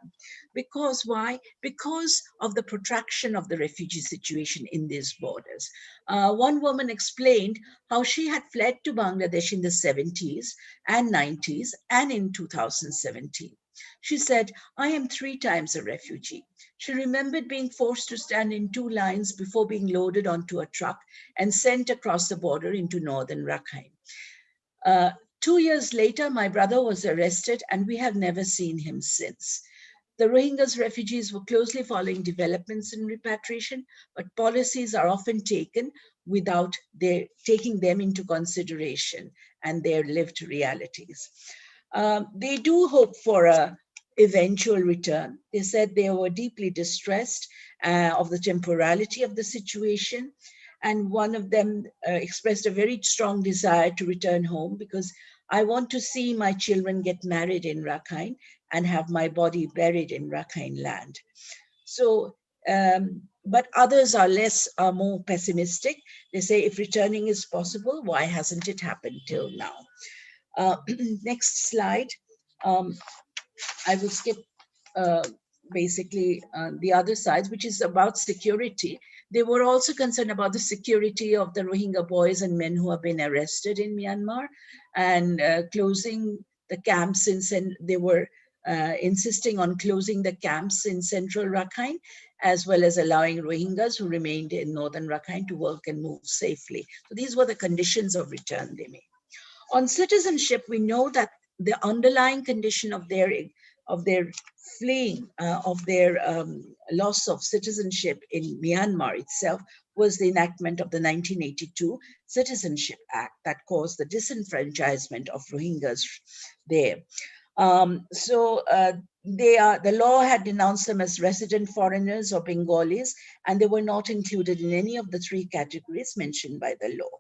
E: Because why? Because of the protraction of the refugee situation in these borders. One woman explained how she had fled to Bangladesh in the 70s and 90s and in 2017. She said, I am 3 times a refugee. She remembered being forced to stand in 2 lines before being loaded onto a truck and sent across the border into northern Rakhine. 2 years later, my brother was arrested and we have never seen him since. The Rohingyas refugees were closely following developments in repatriation, but policies are often taken without taking them into consideration and their lived realities. They do hope for a eventual return. They said they were deeply distressed of the temporality of the situation. And one of them expressed a very strong desire to return home, because I want to see my children get married in Rakhine and have my body buried in Rakhine land. So, but others are more pessimistic. They say, if returning is possible, why hasn't it happened till now? Next slide. I will skip basically the other sides, which is about security. They were also concerned about the security of the Rohingya boys and men who have been arrested in Myanmar, and closing the camps they were insisting on closing the camps in central Rakhine, as well as allowing Rohingyas who remained in northern Rakhine to work and move safely. So these were the conditions of return they made. On citizenship, we know that the underlying condition of their fleeing, of their loss of citizenship in Myanmar itself, was the enactment of the 1982 Citizenship Act that caused the disenfranchisement of Rohingyas there. The law had denounced them as resident foreigners or Bengalis, and they were not included in any of the 3 categories mentioned by the law.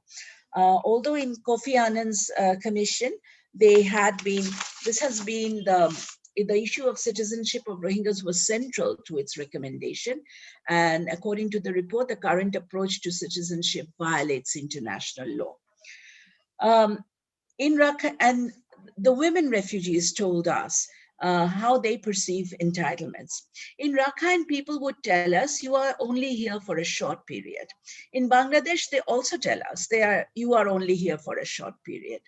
E: Although in Kofi Annan's commission, this has been the issue of citizenship of Rohingyas was central to its recommendation. And according to the report, the current approach to citizenship violates international law. In Rakhine, and the women refugees told us how they perceive entitlements. In Rakhine, people would tell us, you are only here for a short period. In Bangladesh, they also tell us you are only here for a short period.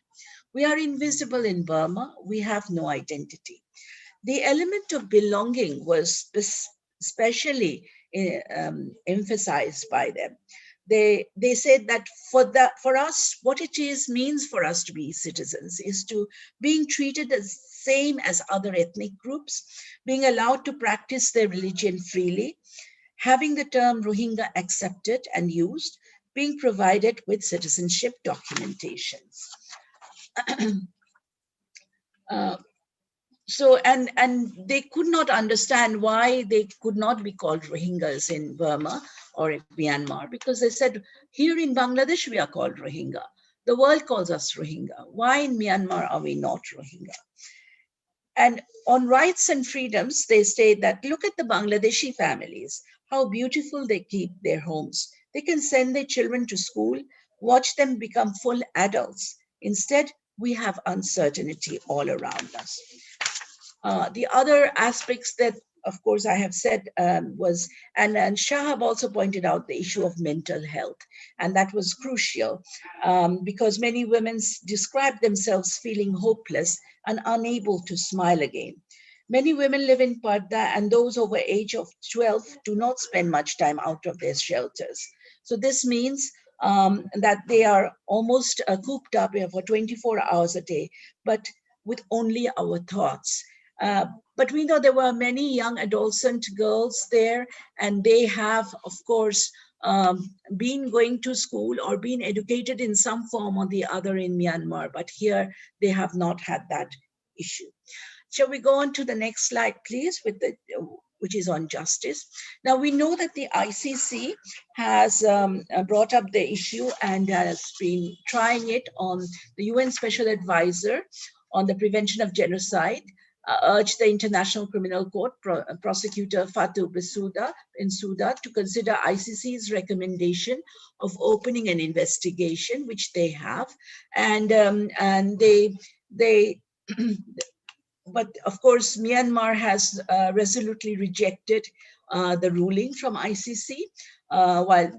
E: We are invisible in Burma. We have no identity. The element of belonging was especially emphasized by them. They said that for us, what it means for us to be citizens is to being treated as same as other ethnic groups, being allowed to practice their religion freely, having the term Rohingya accepted and used, being provided with citizenship documentations. And they could not understand why they could not be called Rohingyas in Burma or in Myanmar, because they said, here in Bangladesh, we are called Rohingya. The world calls us Rohingya. Why in Myanmar are we not Rohingya? And on rights and freedoms, they state that, look at the Bangladeshi families, how beautiful they keep their homes. They can send their children to school, watch them become full adults. Instead, we have uncertainty all around us. The other aspects that, of course, I have said was, and Shahab also pointed out the issue of mental health. And that was crucial because many women describe themselves feeling hopeless and unable to smile again. Many women live in Parda, and those over age of 12 do not spend much time out of their shelters. So this means that they are almost cooped up for 24 hours a day, but with only our thoughts. But we know there were many young adolescent girls there, and they have, of course, been going to school or been educated in some form or the other in Myanmar, but here they have not had that issue. Shall we go on to the next slide, please, which is on justice. Now, we know that the ICC has brought up the issue and has been trying it on the UN Special Advisor on the Prevention of Genocide, urged the International Criminal Court prosecutor Fatou Bensouda to consider ICC's recommendation of opening an investigation, which they have, and they but of course, Myanmar has resolutely rejected the ruling from ICC,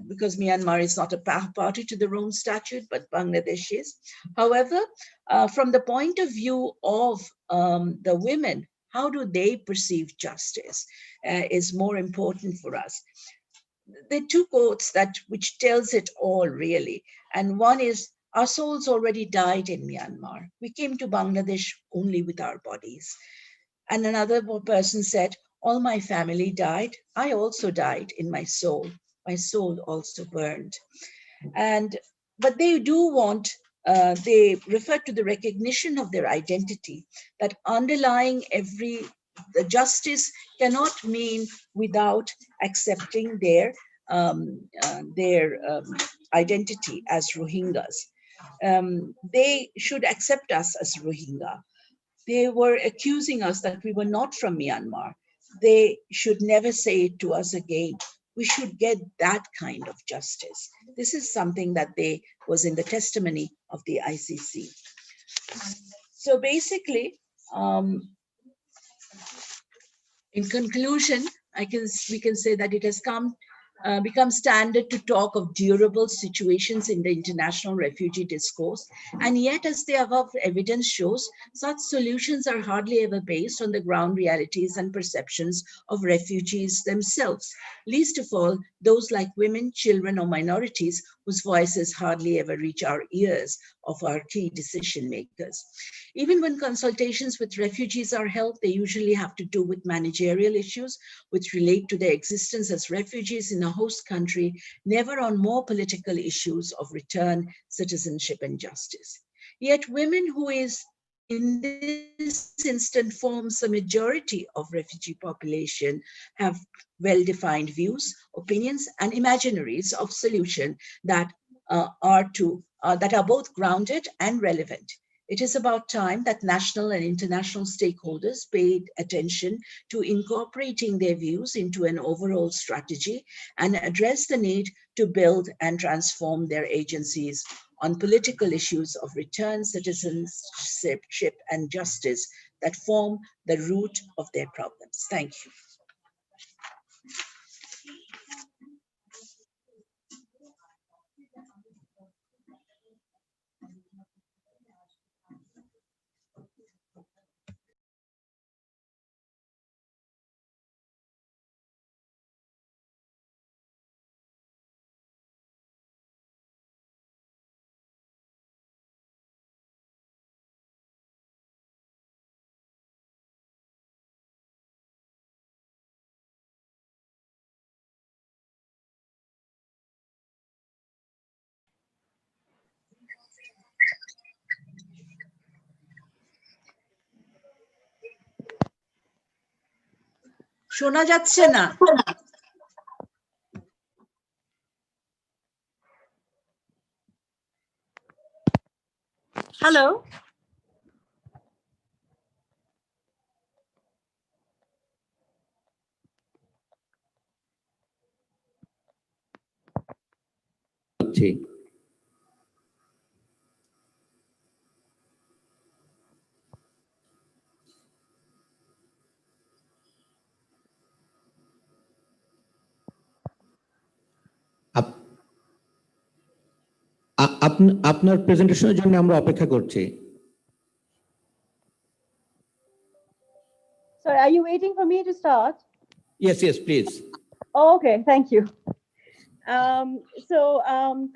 E: because Myanmar is not a party to the Rome Statute, but Bangladesh is. However, from the point of view of the women, how do they perceive justice is more important for us. There are two quotes which tells it all, really. And one is, our souls already died in Myanmar. We came to Bangladesh only with our bodies. And another person said, all my family died. I also died in my soul. My soul also burned. But they do want, they refer to the recognition of their identity, that underlying the justice cannot mean without accepting their identity as Rohingyas. They should accept us as Rohingya. They were accusing us that we were not from Myanmar. They should never say it to us again. We should get that kind of justice. This is something that was in the testimony of the ICC. So basically, in conclusion, we can say that it has become standard to talk of durable situations in the international refugee discourse. And yet, as the above evidence shows, such solutions are hardly ever based on the ground realities and perceptions of refugees themselves, least of all those like women, children, or minorities whose voices hardly ever reach our ears of our key decision makers. Even when consultations with refugees are held, they usually have to do with managerial issues which relate to their existence as refugees in a host country, never on more political issues of return, citizenship, and justice. Yet women, who is in this instant forms the majority of refugee population, have well-defined views, opinions, and imaginaries of solution that are both grounded and relevant. It is about time that national and international stakeholders paid attention to incorporating their views into an overall strategy and address the need to build and transform their agencies on political issues of return, citizenship, and justice that form the root of their problems. Thank you. শোনা যাচ্ছে না। Hello,
B: জি। আপনার প্রেজেন্টেশনের জন্য আমরা অপেক্ষা করছি।
F: Sorry, are you waiting for me to start?
B: Yes, yes, please.
F: Oh, okay, thank you.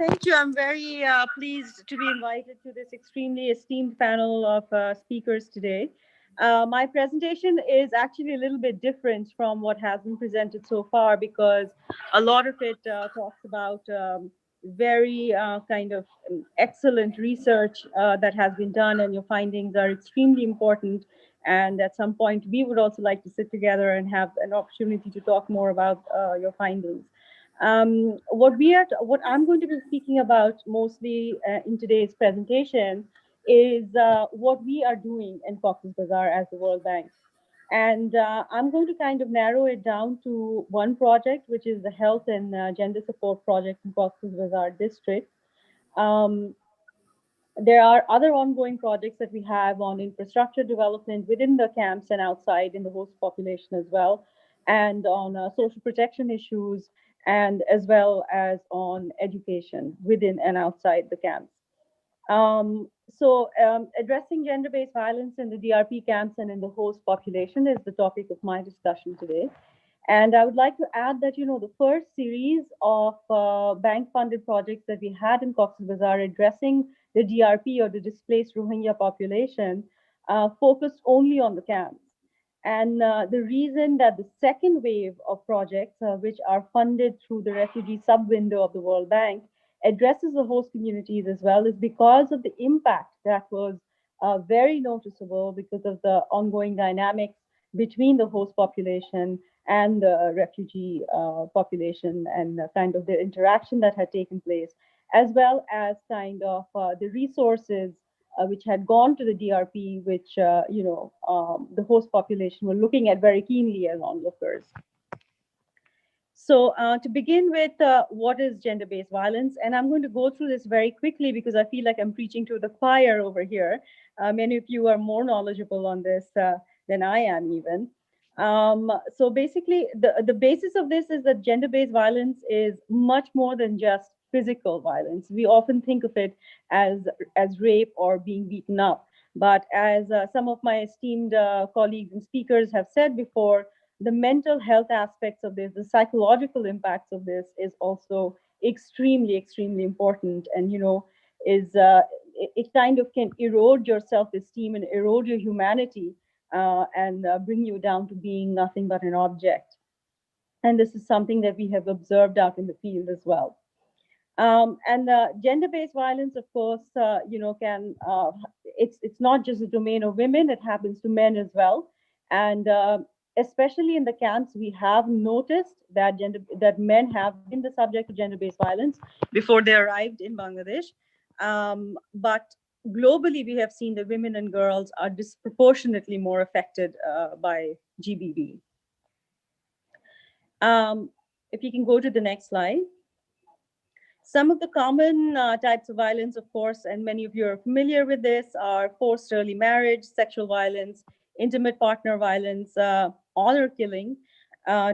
F: Thank you. I'm very pleased to be invited to this extremely esteemed panel of speakers today. My presentation is actually a little bit different from what has been presented so far because a lot of it talks about very kind of excellent research that has been done, and your findings are extremely important. And at some point, we would also like to sit together and have an opportunity to talk more about your findings. What I'm going to be speaking about mostly in today's presentation is what we are doing in Cox's Bazar as the World Bank. And I'm going to kind of narrow it down to one project, which is the Health and Gender Support Project in Cox's Bazar district. There are other ongoing projects that we have on infrastructure development within the camps and outside in the host population as well, and on social protection issues, and as well as on education within and outside the camps. Addressing gender-based violence in the DRP camps and in the host population is the topic of my discussion today. And I would like to add that, the first series of bank-funded projects that we had in Cox's Bazar addressing the DRP or the displaced Rohingya population focused only on the camps. And the reason that the second wave of projects, which are funded through the refugee sub-window of the World Bank, addresses the host communities as well is because of the impact that was very noticeable because of the ongoing dynamics between the host population and the refugee population and kind of the interaction that had taken place, as well as kind of the resources which had gone to the DRP, which, the host population were looking at very keenly as onlookers. So to begin with, what is gender-based violence? And I'm going to go through this very quickly because I feel like I'm preaching to the choir over here. Many of you are more knowledgeable on this than I am even. So basically, the basis of this is that gender-based violence is much more than just physical violence. We often think of it as rape or being beaten up. But as some of my esteemed colleagues and speakers have said before, the mental health aspects of this, the psychological impacts of this is also extremely, extremely important. And, it kind of can erode your self-esteem and erode your humanity and bring you down to being nothing but an object. And this is something that we have observed out in the field as well. And gender-based violence, of course, it's not just the domain of women, it happens to men as well. And especially in the camps, we have noticed that men have been the subject of gender-based violence before they arrived in Bangladesh. But globally, we have seen that women and girls are disproportionately more affected by GBV. If you can go to the next slide. Some of the common types of violence, of course, and many of you are familiar with this, are forced early marriage, sexual violence, intimate partner violence, honor killing,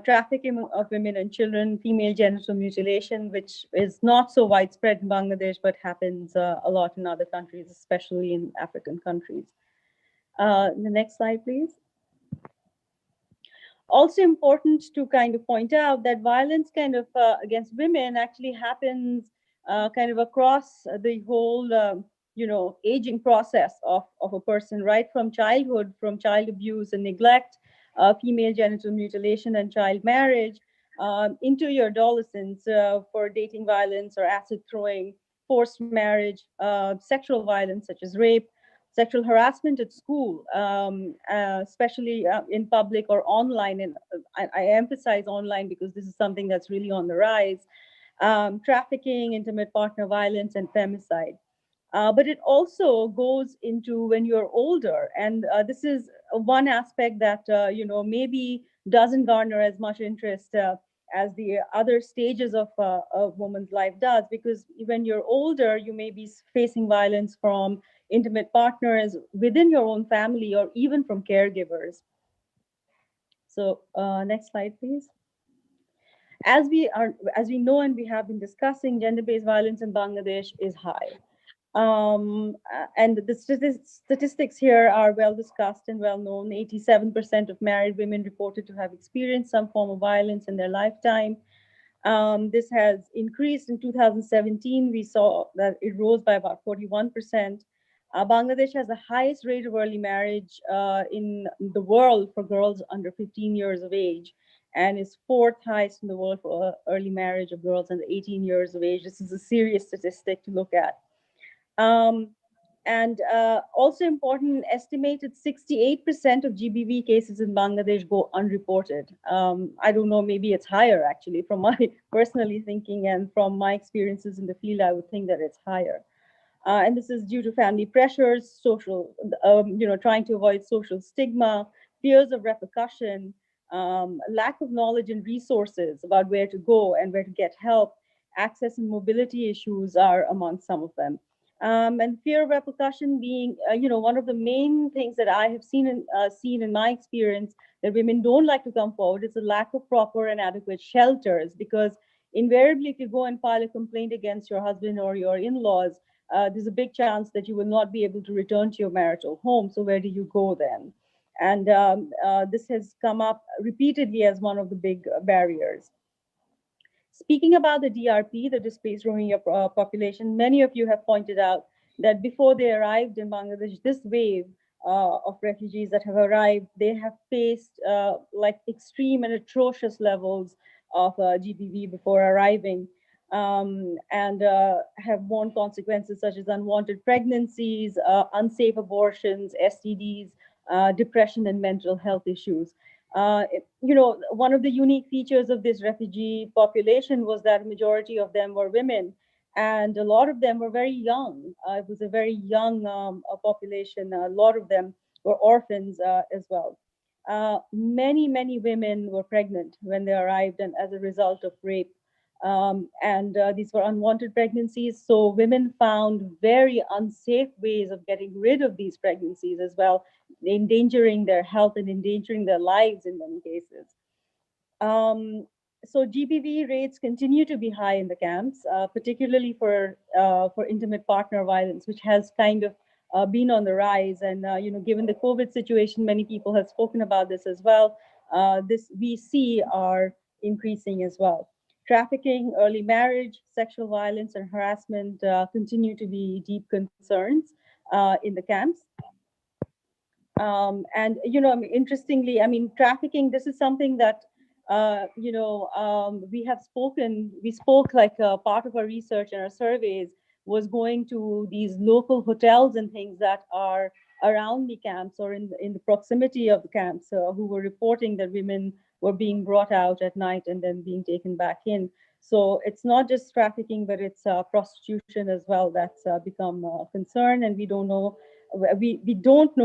F: trafficking of women and children, female genital mutilation, which is not so widespread in Bangladesh, but happens a lot in other countries, especially in African countries. The next slide, please. Also important to kind of point out that violence kind of against women actually happens kind of across the whole, aging process of a person, right from childhood, from child abuse and neglect, female genital mutilation and child marriage, into your adolescence for dating violence or acid throwing, forced marriage, sexual violence such as rape, Sexual harassment at school, especially in public or online, and I emphasize online because this is something that's really on the rise. Trafficking, intimate partner violence, and femicide. But it also goes into when you're older, and this is one aspect that maybe doesn't garner as much interest as the other stages of a woman's life does, because when you're older, you may be facing violence from intimate partners within your own family or even from caregivers. So next slide, please. As we know and we have been discussing, gender-based violence in Bangladesh is high. And the statistics here are well discussed and well known. 87% of married women reported to have experienced some form of violence in their lifetime. This has increased in 2017. We saw that it rose by about 41%. Bangladesh has the highest rate of early marriage in the world for girls under 15 years of age, and is fourth highest in the world for early marriage of girls under 18 years of age. This is a serious statistic to look at. And also important, estimated 68% of GBV cases in Bangladesh go unreported. I don't know, maybe it's higher actually from my personally thinking, and from my experiences in the field, I would think that it's higher. And this is due to family pressures, social, trying to avoid social stigma, fears of repercussion, lack of knowledge and resources about where to go and where to get help. Access and mobility issues are among some of them. And fear of repercussion being, one of the main things that I have seen in my experience that women don't like to come forward is a lack of proper and adequate shelters, because invariably, if you go and file a complaint against your husband or your in-laws, there's a big chance that you will not be able to return to your marital home. So where do you go then? And this has come up repeatedly as one of the big barriers. Speaking about the DRP, the displaced Rohingya population, many of you have pointed out that before they arrived in Bangladesh, this wave of refugees that have arrived, they have faced like extreme and atrocious levels of GBV before arriving. And have borne consequences such as unwanted pregnancies, unsafe abortions, STDs, depression, and mental health issues. One of the unique features of this refugee population was that a majority of them were women, and a lot of them were very young. It was a very young population. A lot of them were orphans as well. Many women were pregnant when they arrived, and as a result of rape. And these were unwanted pregnancies. So women found very unsafe ways of getting rid of these pregnancies as well, endangering their health and endangering their lives in many cases. So GBV rates continue to be high in the camps, particularly for intimate partner violence, which has kind of been on the rise. And given the COVID situation, many people have spoken about this as well. This we see are increasing as well. Trafficking, early marriage, sexual violence, and harassment continue to be deep concerns in the camps. And interestingly, trafficking. This is something that we spoke like part of our research and our surveys was going to these local hotels and things that are around the camps or in the proximity of the camps, who were reporting that women were being brought out at night and then being taken back in. So it's not just trafficking, but it's prostitution as well that's become a concern, and we don't know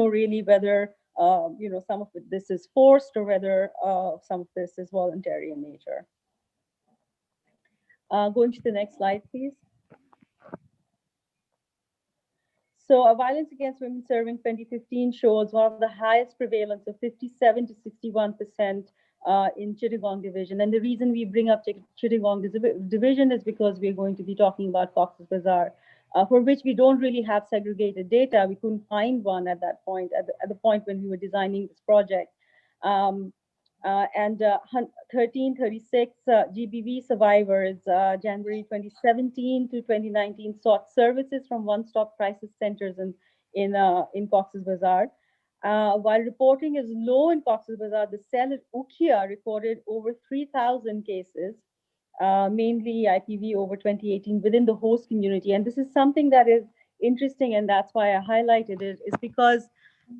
F: really whether some of this is forced or whether some of this is voluntary in nature. Going to the next slide, please. So violence against women survey 2015 shows one of the highest prevalence of 57 to 61% in Chittagong division. And the reason we bring up Chittagong division is because we're going to be talking about Cox's Bazar, for which we don't really have segregated data. We couldn't find one at that point, at the point when we were designing this project. And 1336 GBV survivors, January 2017 to 2019, sought services from one-stop crisis centers in Cox's Bazar. While reporting is low in Cox's Bazar, the cell at Ukhia recorded over 3,000 cases, mainly IPV over 2018 within the host community. And this is something that is interesting, and that's why I highlighted it, is because,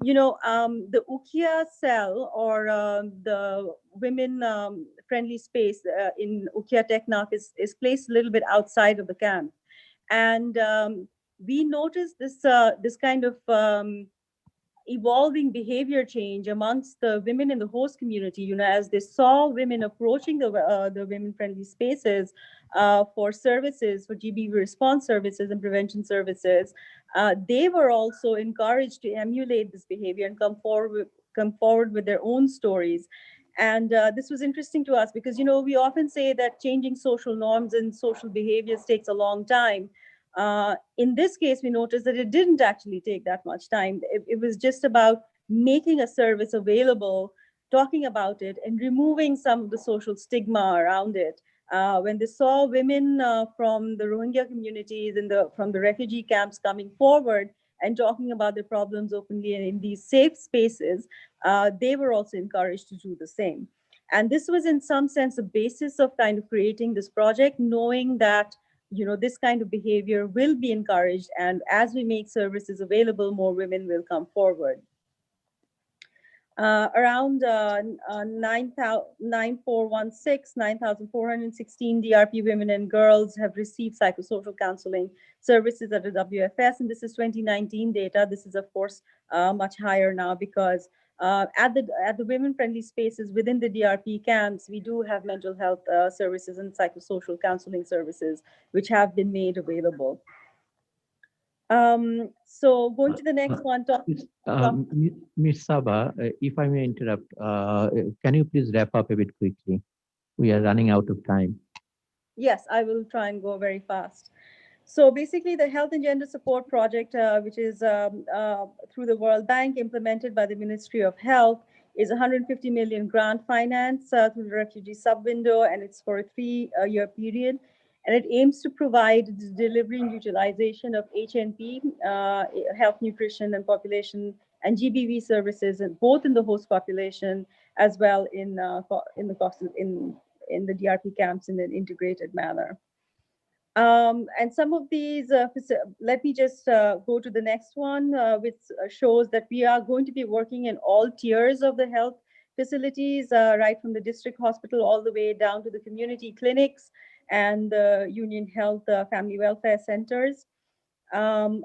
F: the Ukia cell, or the women friendly space in Ukia Teknak is placed a little bit outside of the camp. And we noticed this kind of evolving behavior change amongst the women in the host community, as they saw women approaching the women-friendly spaces for services, for GBV response services and prevention services. They were also encouraged to emulate this behavior and come forward with their own stories. And this was interesting to us because, we often say that changing social norms and social behaviors takes a long time. In this case, we noticed that it didn't actually take that much time. It was just about making a service available, talking about it, and removing some of the social stigma around it. When they saw women from the Rohingya communities and from the refugee camps coming forward and talking about their problems openly and in these safe spaces, they were also encouraged to do the same. And this was in some sense the basis of kind of creating this project, knowing that this kind of behavior will be encouraged, and as we make services available, more women will come forward. Around 9,416 DRP women and girls have received psychosocial counseling services at the WFS, and this is 2019 data. This is, of course, much higher now because at the women-friendly spaces within the DRP camps, we do have mental health services and psychosocial counseling services, which have been made available. So going to the next one.
B: Ms. Saba, if I may interrupt, can you please wrap up a bit quickly? We are running out of time.
F: Yes, I will try and go very fast. So basically, the Health and Gender Support Project, which is through the World Bank, implemented by the Ministry of Health, is 150 million grant finance through the refugee sub-window, and it's for a 3-year period. And it aims to provide the delivery and utilization of HNP, health, nutrition, and population, and GBV services, both in the host population as well in the DRP camps in an integrated manner. And some of these, let me just go to the next one, which shows that we are going to be working in all tiers of the health facilities, right from the district hospital all the way down to the community clinics and the Union Health Family Welfare Centers. The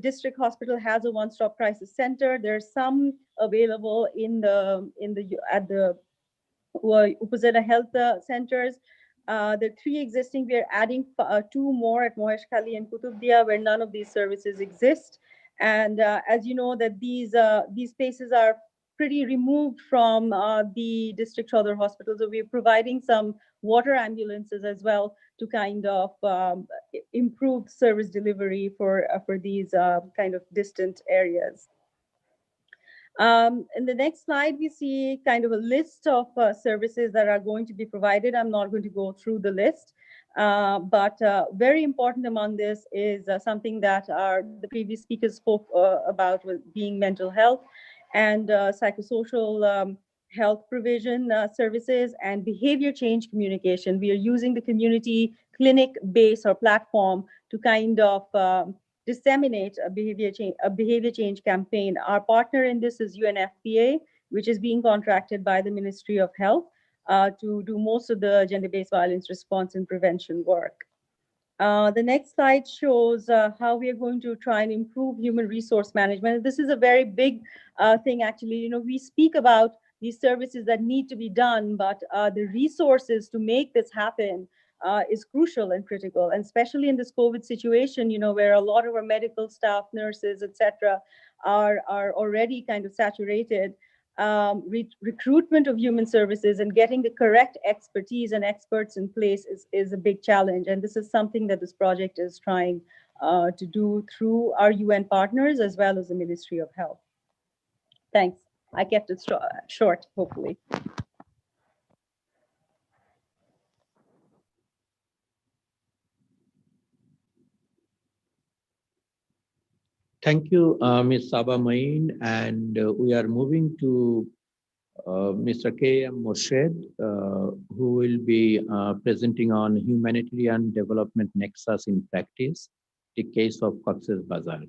F: district hospital has a one-stop crisis center. There's some available at the Upazila Health Centers. The 3 existing, we are adding 2 more at Moheshkhali and Kutubdia, where none of these services exist. And as you know, that these spaces are pretty removed from the district other hospitals. So we're providing some water ambulances as well to kind of improve service delivery for these kind of distant areas. In the next slide, we see kind of a list of services that are going to be provided. I'm not going to go through the list, but very important among this is something that the previous speakers spoke about, with being mental health and psychosocial health provision services and behavior change communication. We are using the community clinic base or platform to kind of disseminate a behavior change campaign. Our partner in this is UNFPA, which is being contracted by the Ministry of Health to do most of the gender-based violence response and prevention work. The next slide shows how we are going to try and improve human resource management. This is a very big thing, actually. We speak about these services that need to be done, but the resources to make this happen is crucial and critical, and especially in this COVID situation, where a lot of our medical staff, nurses, etc., are already kind of saturated. Recruitment of human services and getting the correct expertise and experts in place is a big challenge. And this is something that this project is trying to do through our UN partners as well as the Ministry of Health. Thanks. I kept it short, hopefully.
B: Thank you, Ms. Saba Main, and we are moving to Mr. K.M. Morshed, who will be presenting on Humanitarian Development Nexus in Practice. the case of Cox's Bazar.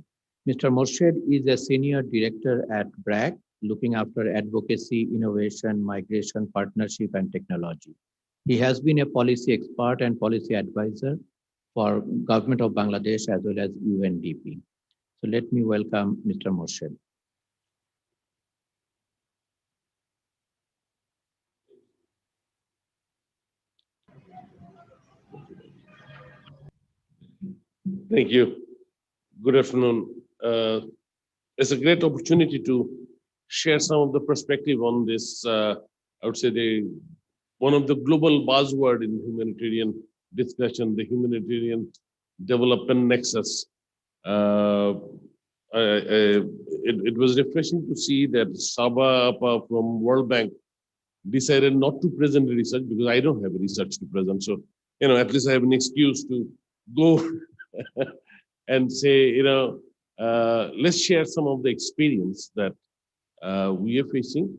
B: Mr. Morshed is a senior director at BRAC, looking after advocacy, innovation, migration, partnership, and technology. He has been a policy expert and policy advisor for Government of Bangladesh as well as UNDP. So let me welcome Mr. Morshed.
G: Thank you. Good afternoon. It's a great opportunity to share some of the perspective on this. I would say one of the global buzzword in humanitarian discussion, the humanitarian development nexus. It was refreshing to see that Saba from World Bank decided not to present the research because I don't have research to present. So, at least I have an excuse to go and say, let's share some of the experience that we are facing.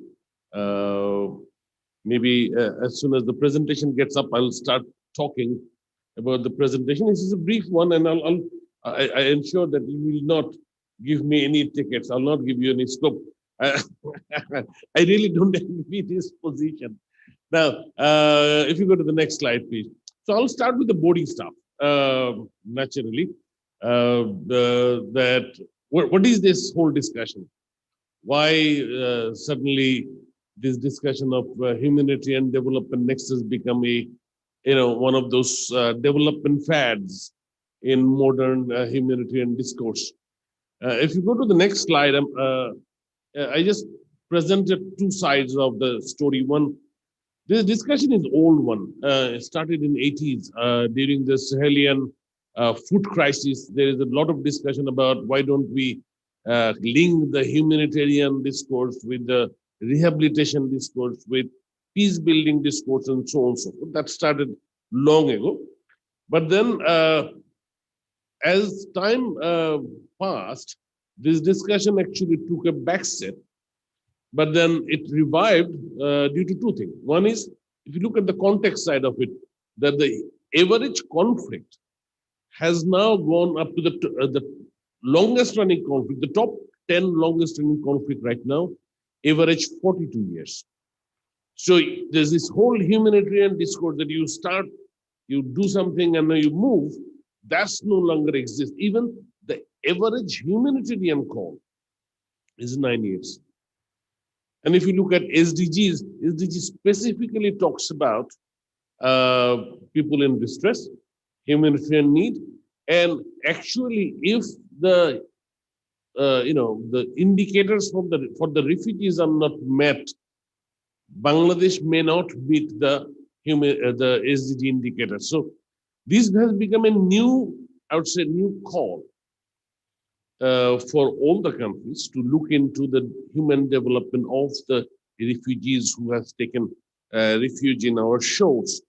G: Maybe as soon as the presentation gets up, I'll start talking about the presentation. This is a brief one, and I ensure that you will not give me any tickets. I'll not give you any scope. I really don't envy this position. Now, if you go to the next slide, please. So I'll start with the boarding stuff, naturally. What is this whole discussion? Why suddenly this discussion of humanitarian development nexus become one of those development fads in modern humanitarian discourse? If you go to the next slide, I just presented two sides of the story. One, this discussion is old one. It started in 80s during the Sahelian food crisis. There is a lot of discussion about why don't we link the humanitarian discourse with the rehabilitation discourse, with peace building discourse, and so on and so forth. That started long ago. But then as time passed, this discussion actually took a backseat, but then it revived due to two things. One is, if you look at the context side of it, that the average conflict has now gone up to the longest running conflict, the top 10 longest running conflict right now, average 42 years. So there's this whole humanitarian discourse that you start, you do something and then you move, that's no longer exists. Even the average humanitarian call is 9 years. And if you look at SDGs, SDG specifically talks about people in distress, humanitarian need, and actually, if the the indicators for the refugees are not met, Bangladesh may not meet the SDG indicators. So this has become a new, I would say, new call for all the countries to look into the human development of the refugees who has taken refuge in our shores.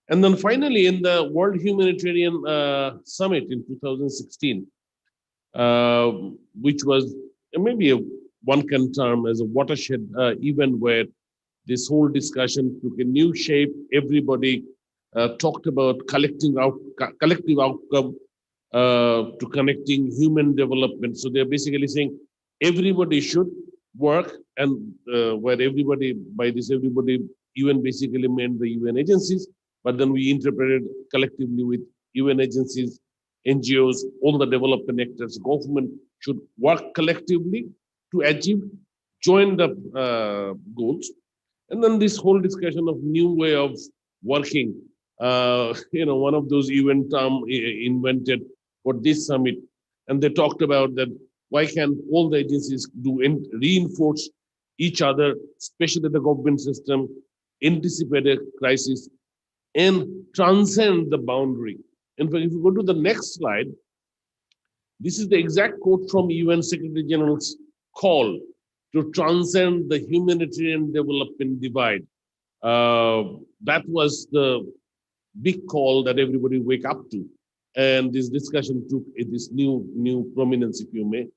G: And then finally, in the World Humanitarian Summit in 2016, which was maybe one can term as a watershed event where this whole discussion took a new shape. Everybody talked about collective outcome to connecting human development. So they're basically saying everybody should work, and where everybody, by this everybody, UN basically meant the UN agencies, but then we interpreted collectively with UN agencies, NGOs, all the development actors, government should work collectively to achieve joined up goals. And then this whole discussion of new way of working, one of those UN term invented for this summit. And they talked about that, why can't all the agencies do and reinforce each other, especially the government system, anticipate a crisis and transcend the boundary. In fact, if you go to the next slide, this is the exact quote from UN Secretary General's call to transcend the humanitarian development divide. That was the big call that everybody wake up to. And this discussion took this new prominence, if you may.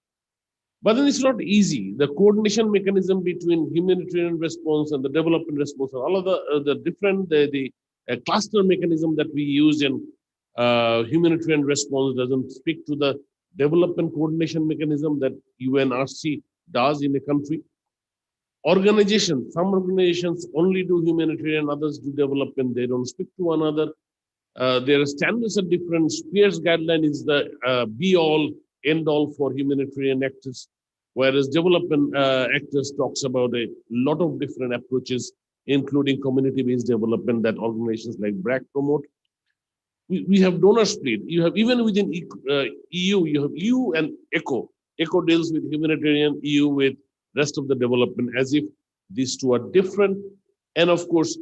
G: But then it's not easy. The coordination mechanism between humanitarian response and the development response, and all of the different cluster mechanism that we use in Humanitarian response doesn't speak to the development coordination mechanism that UNRC does in a country. Organizations, some organizations only do humanitarian, others do development. They don't speak to one another. Their standards are different. Spears guideline is the be-all, end-all for humanitarian actors, whereas development actors talks about a lot of different approaches, including community-based development that organizations like BRAC promote. We have donor split. You have even within EU, you have EU and ECHO. ECHO deals with humanitarian, EU with rest of the development, as if these two are different. And of course,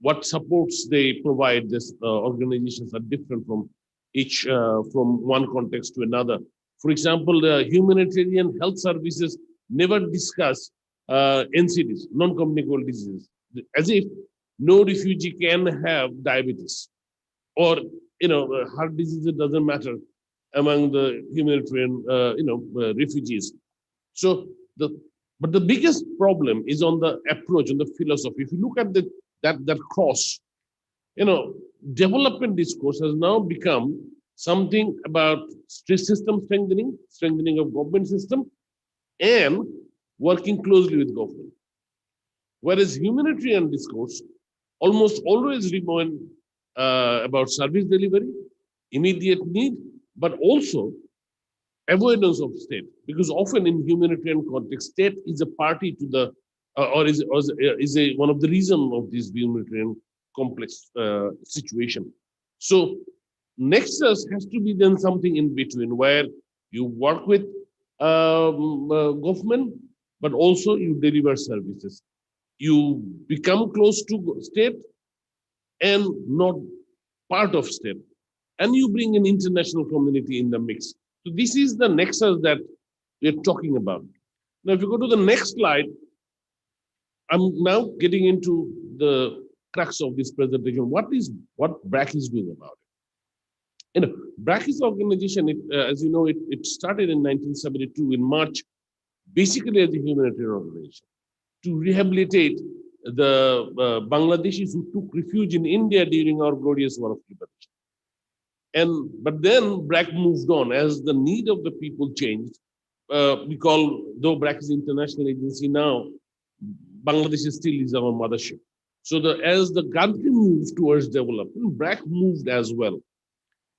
G: what supports they provide, this organizations are different from each, from one context to another. For example, the humanitarian health services never discuss NCDs, non-communicable diseases, as if no refugee can have diabetes or heart disease. It doesn't matter among the humanitarian refugees. So but the biggest problem is on the approach, on the philosophy. If you look at that cross, development discourse has now become something about system strengthening of government system, and working closely with government. Whereas humanitarian discourse almost always remain about service delivery, immediate need, but also avoidance of state, because often in humanitarian context, state is a party to the, one of the reasons of this humanitarian complex situation. So nexus has to be then something in between, where you work with government, but also you deliver services. You become close to state and not part of state, and you bring an international community in the mix. So this is the nexus that we're talking about. Now, if you go to the next slide, I'm now getting into the crux of this presentation. What BRAC is doing about it? BRAC is an organization, as you know, it started in 1972 in March, basically as a humanitarian organization to rehabilitate the Bangladeshis who took refuge in India during our glorious war of liberation. But then BRAC moved on as the need of the people changed. Though BRAC is an international agency now, Bangladesh still is our mothership. So as the country moves towards development, BRAC moved as well.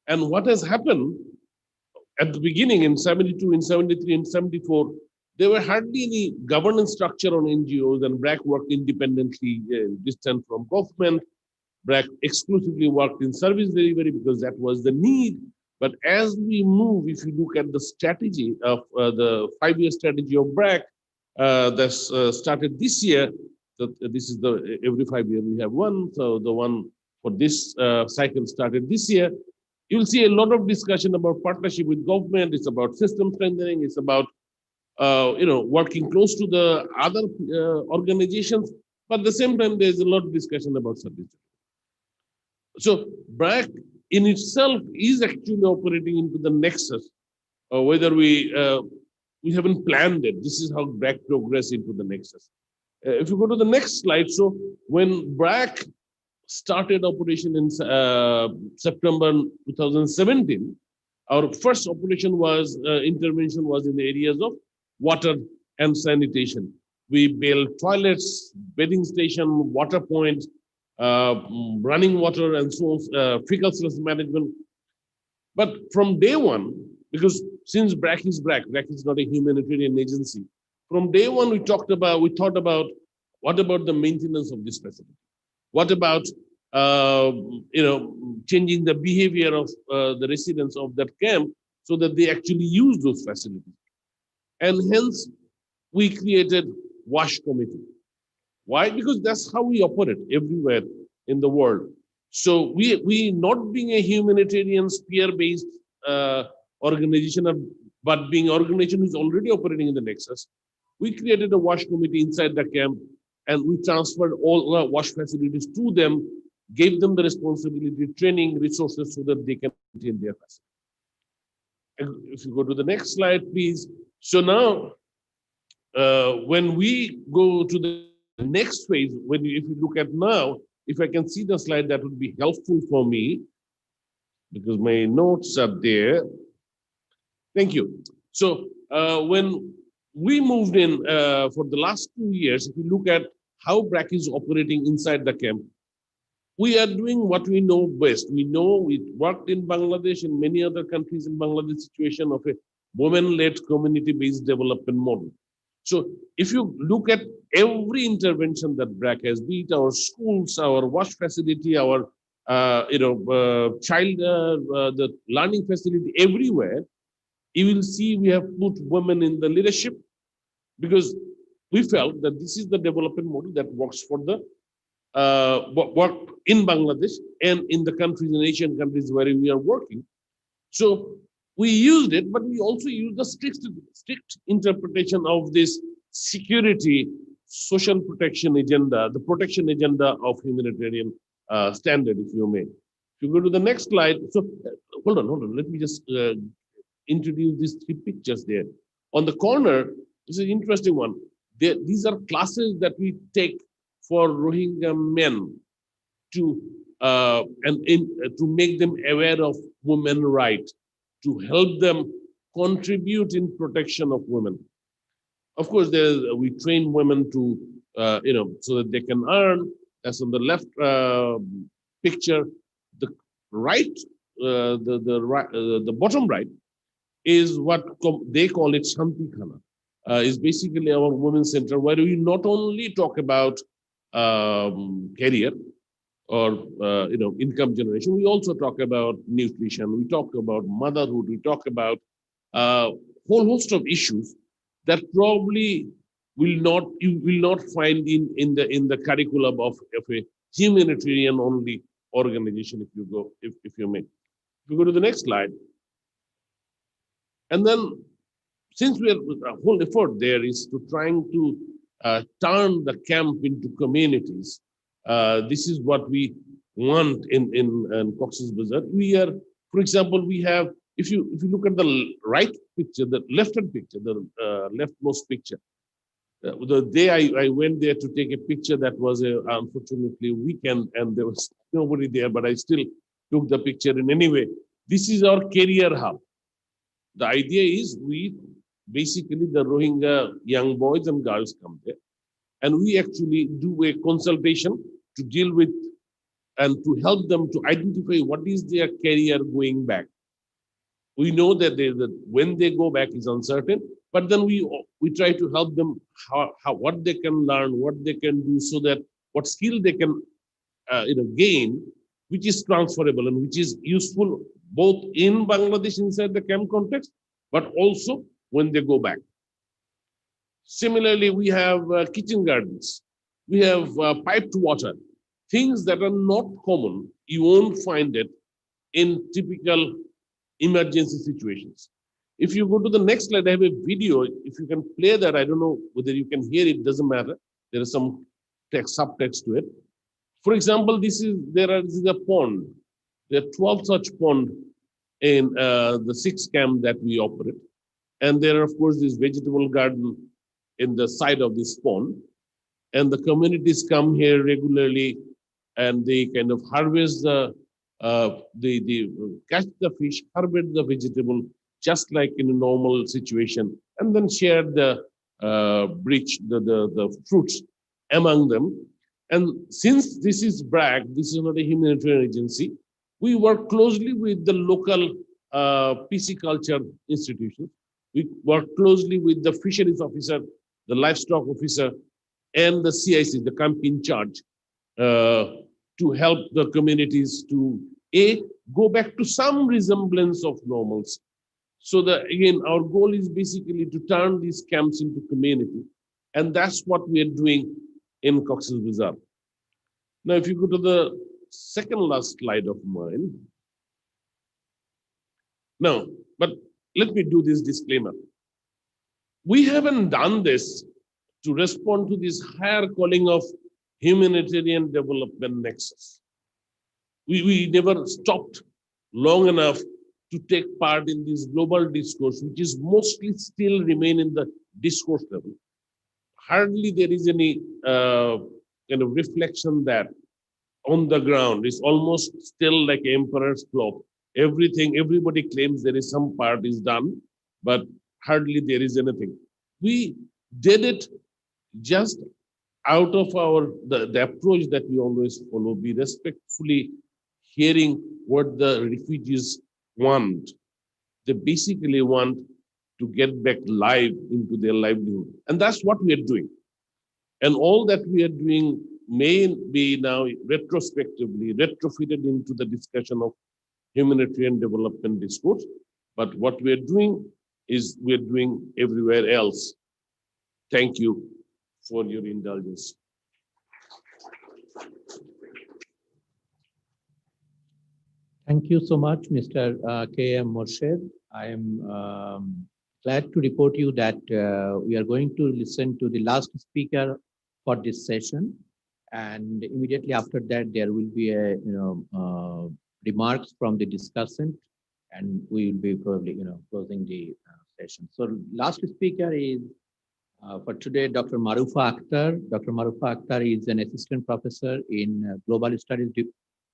G: And what has happened at the beginning in 72, in 73, in 74, there were hardly any governance structure on NGOs, and BRAC worked independently, distant from government. BRAC exclusively worked in service delivery because that was the need. But as we move, if you look at the strategy of the 5-year strategy of BRAC that's started this year, this is every 5 years we have one. So the one for this cycle started this year. You'll see a lot of discussion about partnership with government. It's about system strengthening. It's about working close to the other organizations. But at the same time, there's a lot of discussion about service. So BRAC in itself is actually operating into the nexus, whether we haven't planned it. This is how BRAC progressed into the nexus. If you go to the next slide, so when BRAC started operation in September 2017, our first operation was, intervention was in the areas of water and sanitation. We built toilets, bathing station, water points, running water and so on, fecal management. But from day one, because since BRAC is BRAC is not a humanitarian agency. From day one, we thought about what about the maintenance of this facility? What about changing the behavior of the residents of that camp so that they actually use those facilities? And hence, we created WASH committee. Why? Because that's how we operate everywhere in the world. So we not being a humanitarian spear-based organization, but being an organization who's already operating in the nexus, we created a WASH committee inside the camp, and we transferred all our WASH facilities to them, gave them the responsibility, training, resources so that they can maintain their facility. And if you go to the next slide, please. So now, when we go to the next phase, if you look at now, if I can see the slide, that would be helpful for me. because my notes are there. Thank you. So when we moved in for the last 2 years, if you look at how BRAC is operating inside the camp, we are doing what we know best. We know we worked in Bangladesh and many other countries in Bangladesh situation of a women-led community-based development model. So if you look at every intervention that BRAC has, be it our schools, our wash facility, our the learning facility, everywhere, you will see we have put women in the leadership because we felt that this is the development model that works for the work in Bangladesh and in the countries, in Asian countries where we are working. So we used it, but we also used the strict interpretation of this security, social protection agenda, the protection agenda of humanitarian standard, if you may. If you go to the next slide, so hold on, let me just introduce these 3 pictures there. On the corner, this is an interesting one. These are classes that we take for Rohingya men to to make them aware of women rights, to help them contribute in protection of women. Of course, we train women to so that they can earn. As on the left picture, the right, the bottom right is what they call it Shanti Khana. Is basically our women's center where we not only talk about career or income generation, we also talk about nutrition, we talk about motherhood, we talk about a whole host of issues that probably you will not find in the curriculum of a humanitarian only organization, if you may. If you go to the next slide. And then, since we are, the whole effort there is to trying to turn the camp into communities. This is what we want in Cox's Bazar. We are, for example, we have, if you look at the right picture, the left-hand picture, the leftmost picture, the day I went there to take a picture, that was unfortunately a weekend and there was nobody there, but I still took the picture in any way. This is our career hub. The idea is basically the Rohingya young boys and girls come there and we actually do a consultation to deal with and to help them to identify what is their career going back. We know that when they go back is uncertain, but then we try to help them what they can learn, what they can do, so that what skill they can gain, which is transferable and which is useful both in Bangladesh inside the camp context, but also when they go back. Similarly, we have kitchen gardens, we have piped water, things that are not common. You won't find it in typical emergency situations. If you go to the next slide, I have a video. If you can play that, I don't know whether you can hear it, doesn't matter. There is some subtext to it. For example, this is a pond. There are 12 such ponds in the 6 camp that we operate. And there are, of course, this vegetable garden in the side of this pond. And the communities come here regularly and they kind of harvest they catch the fish, harvest the vegetable, just like in a normal situation, and then share the fruits among them. And since this is BRAC, this is not a humanitarian agency, we work closely with the local pisciculture institutions. We work closely with the fisheries officer, the livestock officer, and the CIC, the camp in charge, to help the communities to go back to some resemblance of normalcy. So that again, our goal is basically to turn these camps into community. And that's what we are doing in Cox's Bazar. Now, if you go to the second last slide of mine. Now, but let me do this disclaimer. We haven't done this to respond to this higher calling of humanitarian development nexus. We never stopped long enough to take part in this global discourse, which is mostly still remain in the discourse level. Hardly there is any kind of reflection that on the ground is almost still like emperor's cloak. Everything, everybody claims there is some part is done, but hardly there is anything. We did it just out of the approach that we always follow. We respectfully hearing what the refugees want. They basically want to get back life into their livelihood. And that's what we are doing. And all that we are doing may be now retrospectively retrofitted into the discussion of humanitarian development discourse. But what we are doing is we are doing everywhere else. Thank you for your indulgence.
B: Thank you so much, Mr. K.M. Morshed. I am glad to report you that we are going to listen to the last speaker for this session, and immediately after that there will be a remarks from the discussant, and we will be probably closing the session. So last speaker is for today Dr. Maru Factor. Dr. Maru Factor is an assistant professor in Global Studies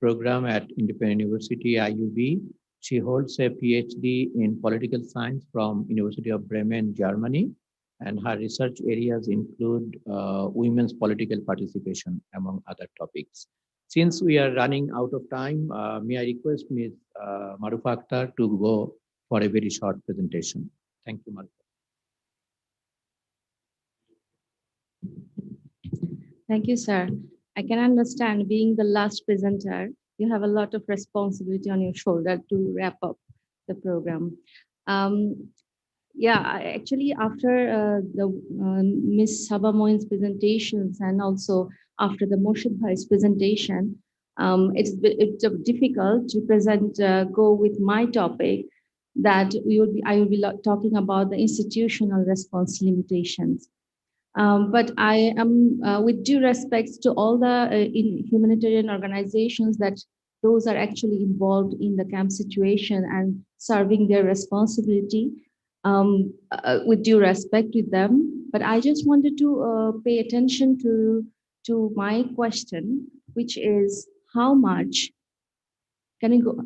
B: program at Independent University IUB. She holds a PhD in political science from University of Bremen, Germany, and her research areas include women's political participation, among other topics. Since we are running out of time, may I request Ms. Maru Factor to go for a very short presentation. Thank you, Maru.
H: Thank you, sir. I can understand, being the last presenter, you have a lot of responsibility on your shoulder to wrap up the program. Actually, after Ms. Saba Moin's presentations and also after the Morshed Bhai's presentation, it's difficult to go with my topic that I will be talking about the institutional response limitations. But I am, with due respects to all the humanitarian organizations that those are actually involved in the camp situation and serving their responsibility, with due respect with them. But I just wanted to pay attention to my question, which is how much, can you go?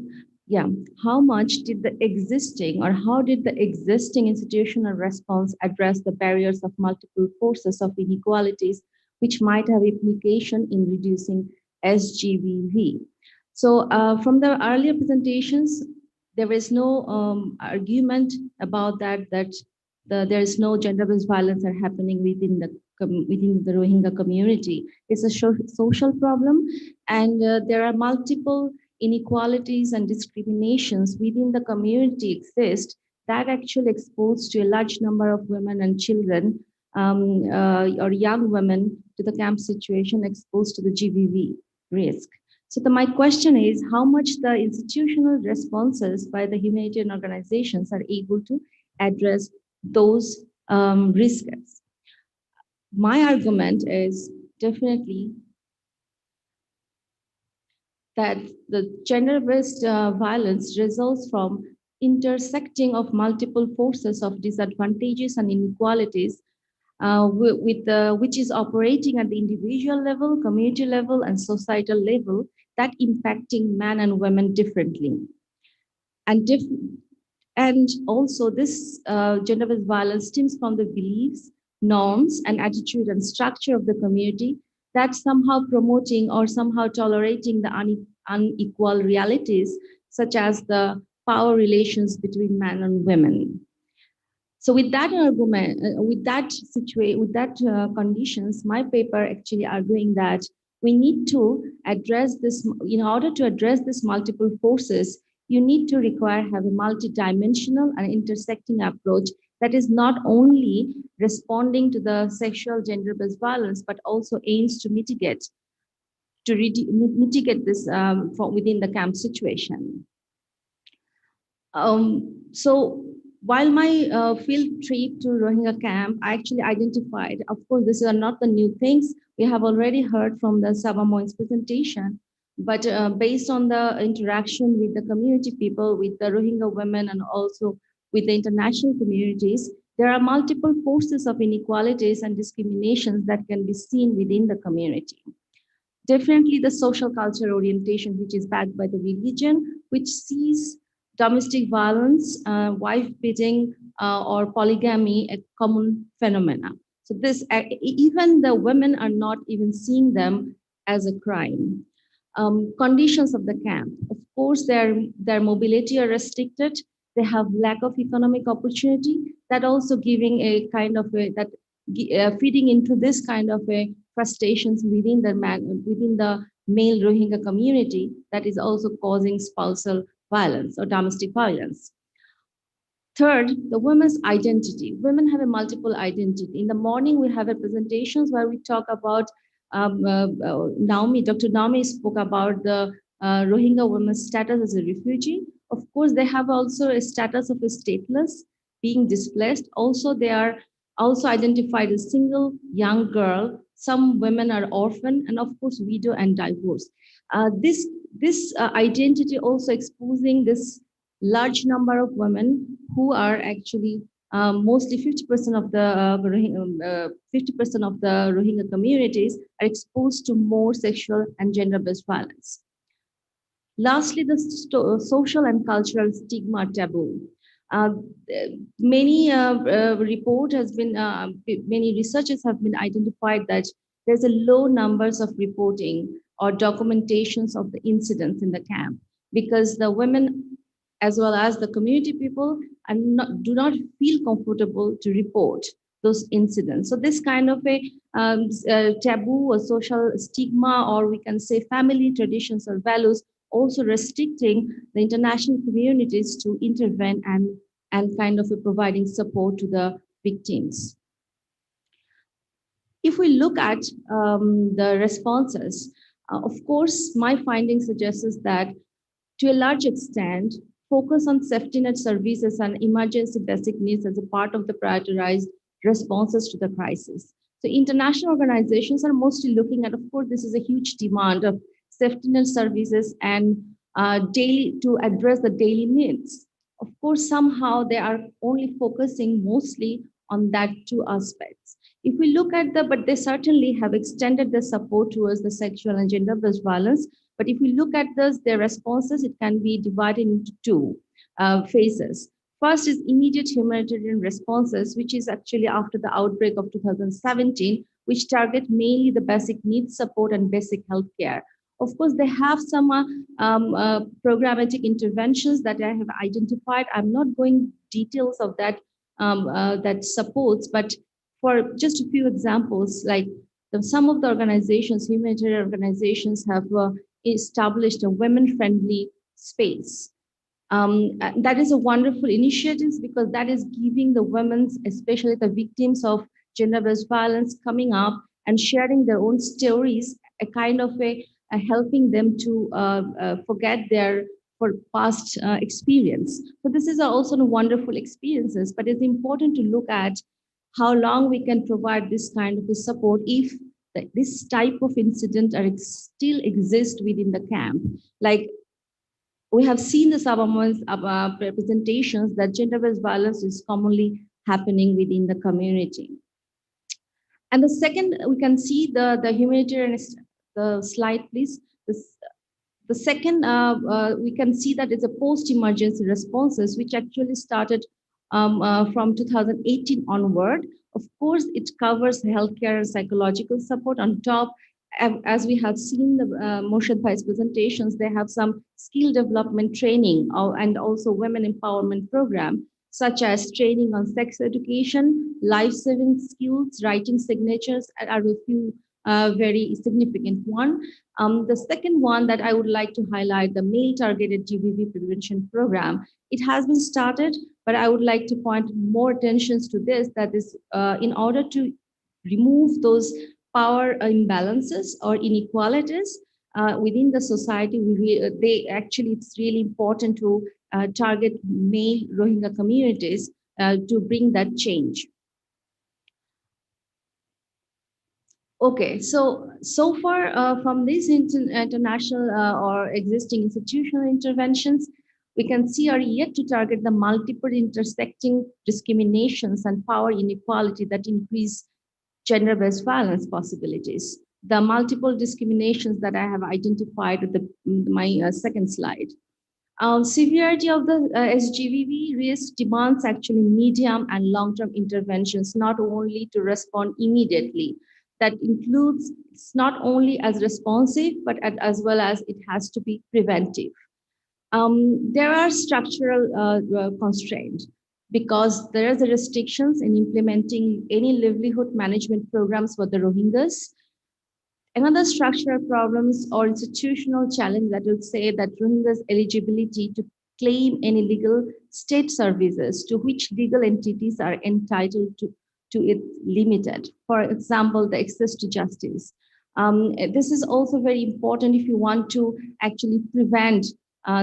H: Yeah, how much did the existing, or how did the existing institutional response address the barriers of multiple forces of inequalities, which might have implication in reducing SGBV? So from the earlier presentations, there is no argument about that there is no gender-based violence are happening within the Rohingya community. It's a social problem, and there are multiple inequalities and discriminations within the community exist that actually expose to a large number of women and children or young women to the camp situation, exposed to the GBV risk. So my question is, how much the institutional responses by the humanitarian organizations are able to address those risks? My argument is definitely that the gender-based violence results from intersecting of multiple forces of disadvantages and inequalities, which is operating at the individual level, community level, and societal level, that impacting men and women differently. And also this gender-based violence stems from the beliefs, norms, and attitude and structure of the community that somehow promoting or somehow tolerating the unequal realities, such as the power relations between men and women. So with that argument, with that conditions, my paper actually arguing that we need to address this, in order to address this multiple forces, you need to have a multidimensional and intersecting approach that is not only responding to the sexual gender-based violence, but also aims to mitigate this from within the camp situation. So while my field trip to Rohingya camp, I actually identified, of course, these are not the new things. We have already heard from the Saba Moin's presentation, but based on the interaction with the community people, with the Rohingya women, and also with the international communities, there are multiple forces of inequalities and discriminations that can be seen within the community. Definitely the social culture orientation, which is backed by the religion, which sees domestic violence, wife beating, or polygamy a common phenomena. So this, even the women are not even seeing them as a crime. Conditions of the camp. Of course, their mobility are restricted. They have lack of economic opportunity. That also giving a kind of feeding into this kind of a frustrations within the male Rohingya community that is also causing spousal violence or domestic violence. Third, the women's identity. Women have a multiple identity. In the morning, we have a presentations where we talk about Naomi. Dr. Naomi spoke about the Rohingya women's status as a refugee. Of course, they have also a status of a stateless, being displaced. Also, they are also identified as single young girl. Some women are orphan, and of course, widow and divorced. This identity also exposing this large number of women who are actually mostly 50% of the 50% of the Rohingya communities are exposed to more sexual and gender-based violence. Lastly, the social and cultural stigma taboo. Many researchers have been identified that there's a low numbers of reporting or documentations of the incidents in the camp because the women as well as the community people do not feel comfortable to report those incidents. So this kind of a taboo or social stigma, or we can say family traditions or values, also restricting the international communities to intervene and kind of providing support to the victims. If we look at the responses, of course, my finding suggests that to a large extent, focus on safety net services and emergency basic needs as a part of the prioritized responses to the crisis. So international organizations are mostly looking at, of course, this is a huge demand of safety net services and daily to address the daily needs. Of course, somehow they are only focusing mostly on that two aspects. If we look at but they certainly have extended the support towards the sexual and gender-based violence. But if we look at their responses, it can be divided into two phases. First is immediate humanitarian responses, which is actually after the outbreak of 2017, which target mainly the basic needs support and basic health care. Of course, they have some programmatic interventions that I have identified. I'm not going details of that that supports, but for just a few examples, like some of the organizations, humanitarian organizations have established a women-friendly space. That is a wonderful initiative because that is giving the women, especially the victims of gender-based violence, coming up and sharing their own stories, a kind of helping them to forget their past experience. So this is also a wonderful experiences, but it's important to look at how long we can provide this kind of support if this type of incident still exist within the camp. Like we have seen the Sabamon's representations that gender-based violence is commonly happening within the community. And the second, we can see the humanitarian, the slide, please. The second, we can see that it's a post-emergency responses, which actually started from 2018 onward. Of course, it covers healthcare and psychological support on top. As we have seen the Morshad Bhai's presentations, they have some skill development training and also women empowerment program, such as training on sex education, life-saving skills, writing signatures, and are a few very significant one. The second one that I would like to highlight, the male-targeted GBV prevention program. It has been started, but I would like to point more attention to this, that is in order to remove those power imbalances or inequalities within the society, it's really important to target male Rohingya communities to bring that change. Okay, so far from these international or existing institutional interventions, we can see are yet to target the multiple intersecting discriminations and power inequality that increase gender-based violence possibilities. the multiple discriminations that I have identified with my second slide. Severity of the SGVV risk demands actually medium and long-term interventions, not only to respond immediately. That includes, it's not only as responsive, but as well as it has to be preventive. There are structural constraints because there are the restrictions in implementing any livelihood management programs for the Rohingyas. Another structural problems or institutional challenge that will say that Rohingyas' eligibility to claim any legal state services to which legal entities are entitled to it limited. For example, the access to justice. This is also very important if you want to actually prevent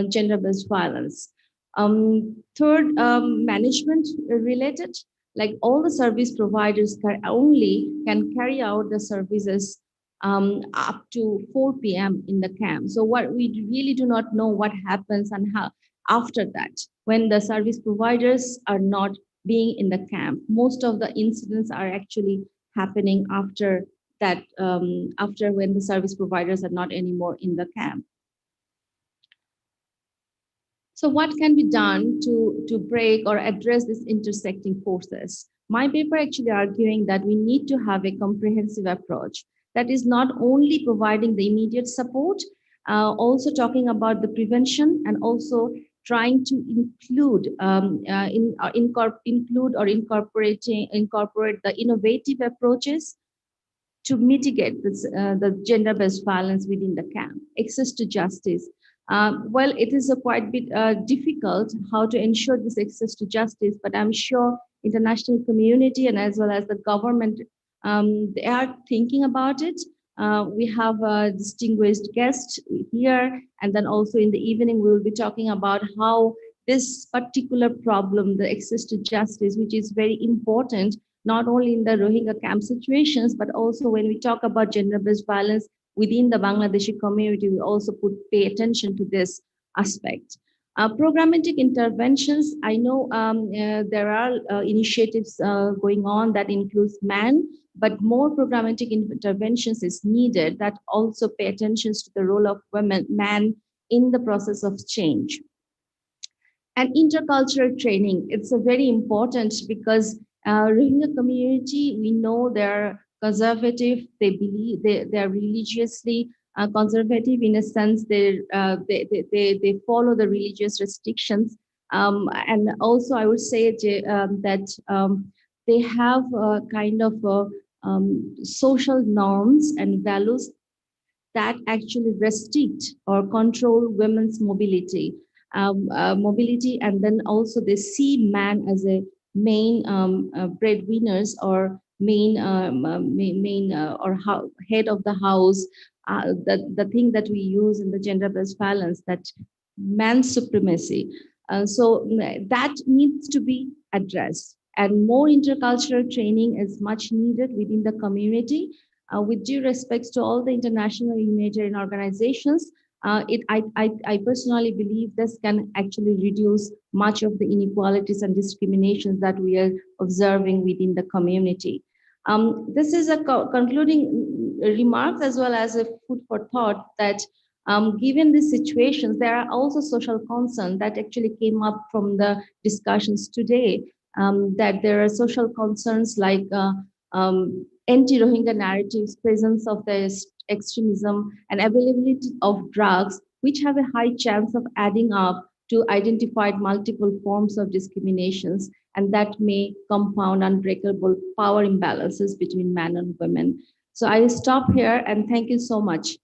H: gender-based violence. Third, management related, like all the service providers can carry out the services up to 4 p.m. in the camp. So what we really do not know what happens and how after that, when the service providers are not being in the camp. Most of the incidents are actually happening after that, after when the service providers are not anymore in the camp. So what can be done to break or address these intersecting forces? My paper actually arguing that we need to have a comprehensive approach that is not only providing the immediate support, also talking about the prevention and also trying to include incorporate the innovative approaches to mitigate this, the gender-based violence within the camp. Access to justice. Well, it is a quite bit difficult how to ensure this access to justice, but I'm sure international community and as well as the government, they are thinking about it. We have a distinguished guest here, and then also in the evening, we will be talking about how this particular problem, the access to justice, which is very important, not only in the Rohingya camp situations, but also when we talk about gender-based violence within the Bangladeshi community, we also pay attention to this aspect. Programmatic interventions, I know there are initiatives going on that includes man, but more programmatic interventions is needed that also pay attention to the role of man in the process of change. And intercultural training, it's a very important because Rohingya community, we know they're conservative, they believe they're religiously conservative in a sense, they follow the religious restrictions. And also I would say that they have a kind of social norms and values that actually restrict or control women's mobility. And then also they see man as a main breadwinners or main head of the house. The thing that we use in the gender-based violence, that man's supremacy. So that needs to be addressed, and more intercultural training is much needed within the community. With due respects to all the international humanitarian organizations, I personally believe this can actually reduce much of the inequalities and discriminations that we are observing within the community. This is a concluding remarks as well as a food for thought that given these situations, there are also social concerns that actually came up from the discussions today, that there are social concerns like anti-Rohingya narratives, presence of the extremism, and availability of drugs, which have a high chance of adding up to identified multiple forms of discriminations, and that may compound unbreakable power imbalances between men and women. So I stop here and thank you so much.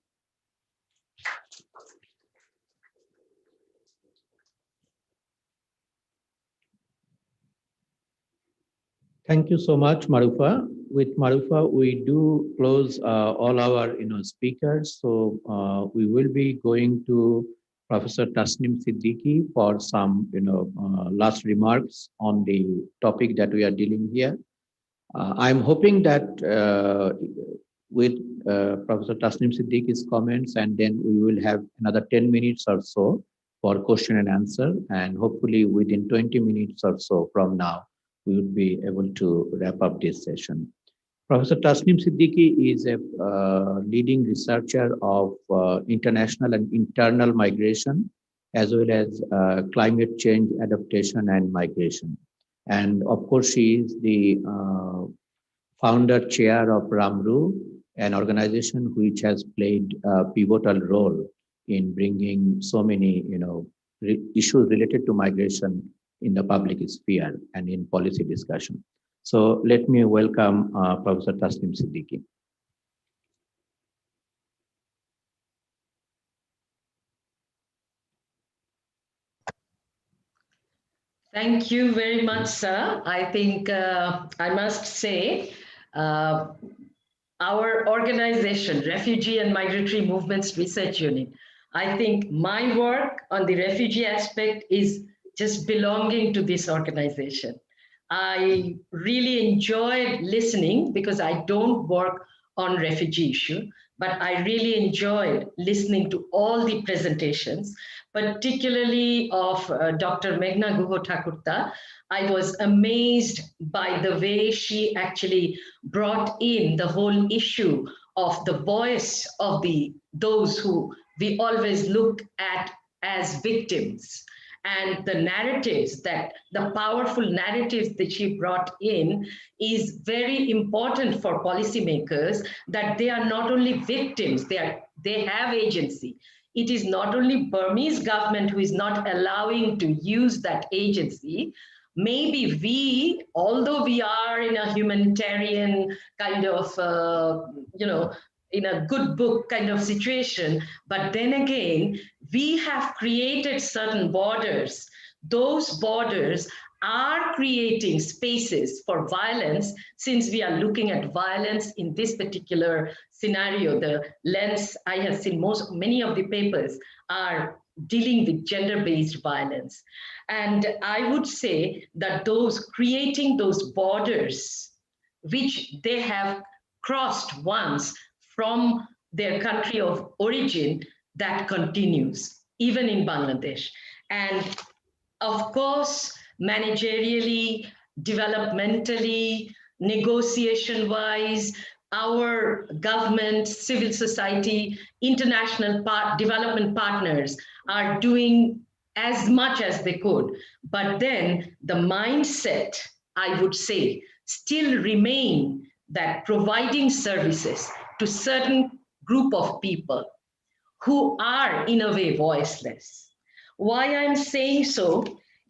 B: Thank you so much, Marufa. With Marufa, we do close all our speakers. So we will be going to Professor Taslim Siddiki for some last remarks on the topic that we are dealing here. I'm hoping that with Professor Taslim Siddiqui's comments, and then we will have another 10 minutes or so for question and answer, and hopefully within 20 minutes or so from now, we would be able to wrap up this session. Professor Taslim Siddiki is a leading researcher of international and internal migration, as well as climate change adaptation and migration. And of course, she is the founder chair of RAMRU, an organization which has played a pivotal role in bringing so many, issues related to migration in the public sphere and in policy discussion. So let me welcome Professor Taslim Siddiki.
I: Thank you very much, sir. I think I must say our organization, Refugee and Migratory Movements Research Unit, I think my work on the refugee aspect is just belonging to this organization. I really enjoyed listening because I don't work on refugee issue, but I really enjoyed listening to all the presentations, particularly of Dr. Meghna Thakurta. I was amazed by the way she actually brought in the whole issue of the voice of those who we always look at as victims, and the narratives, that the powerful narratives that she brought in is very important for policymakers, that they are not only victims, they have agency. It is not only Burmese government who is not allowing to use that agency. Maybe we, although we are in a humanitarian kind of, in a good book kind of situation, but then again, we have created certain borders. Those borders are creating spaces for violence, since we are looking at violence in this particular scenario. The lens I have seen many of the papers are dealing with gender-based violence. And I would say that creating those borders, which they have crossed once from their country of origin, that continues, even in Bangladesh. And of course, managerially, developmentally, negotiation-wise, our government, civil society, international development partners are doing as much as they could. But then the mindset, I would say, still remain that providing services to certain group of people who are in a way voiceless. Why I'm saying so,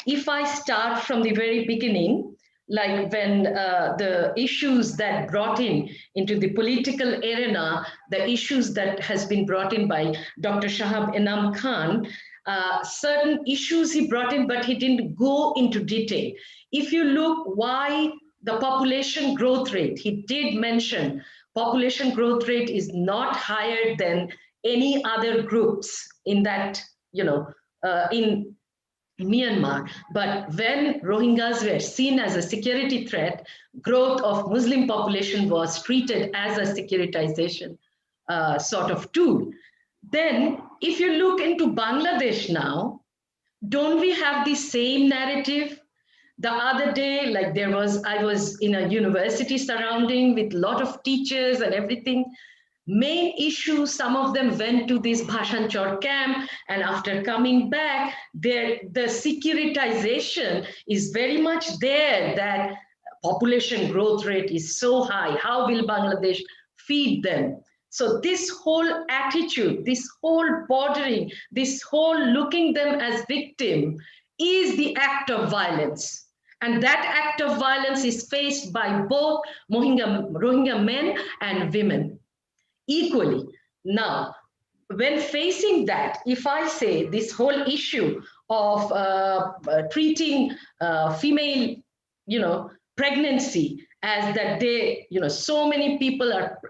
I: if I start from the very beginning, like when the issues that brought into the political arena, the issues that has been brought in by Dr. Shahab Enam Khan, certain issues he brought in, but he didn't go into detail. If you look why the population growth rate, he did mention population growth rate is not higher than any other groups in that, in Myanmar. But when Rohingyas were seen as a security threat, growth of Muslim population was treated as a securitization sort of tool. Then if you look into Bangladesh now, don't we have the same narrative? The other day, like I was in a university surrounding with a lot of teachers and everything. Main issue, some of them went to this Bhashanchor camp, and after coming back, the securitization is very much there, that population growth rate is so high. How will Bangladesh feed them? So this whole attitude, this whole bordering, this whole looking them as victim is the act of violence. And that act of violence is faced by both Rohingya men and women equally. Now, when facing that, if I say this whole issue of treating female, pregnancy as that they, so many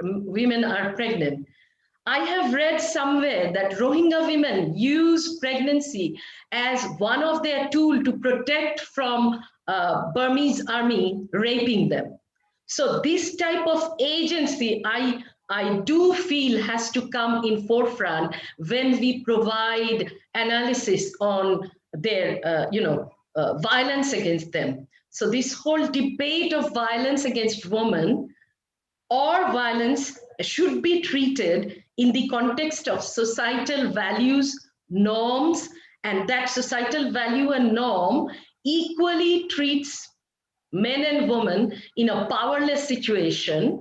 I: women are pregnant. I have read somewhere that Rohingya women use pregnancy as one of their tools to protect from Burmese army raping them. So this type of agency, I do feel has to come in forefront when we provide analysis on their, violence against them. So this whole debate of violence against women or violence should be treated in the context of societal values, norms, and that societal value and norm equally treats men and women in a powerless situation,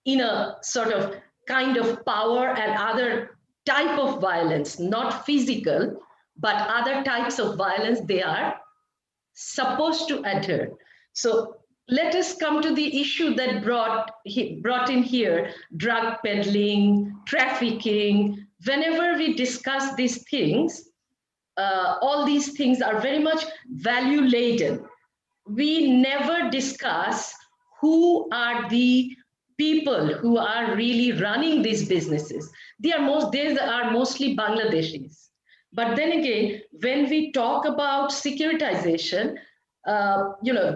I: in a sort of kind of power and other type of violence, not physical, but other types of violence they are supposed to adhere. So let us come to the issue that brought in here, drug peddling, trafficking. Whenever we discuss these things, all these things are very much value laden. We never discuss who are the people who are really running these businesses. These are mostly Bangladeshis. But then again, when we talk about securitization,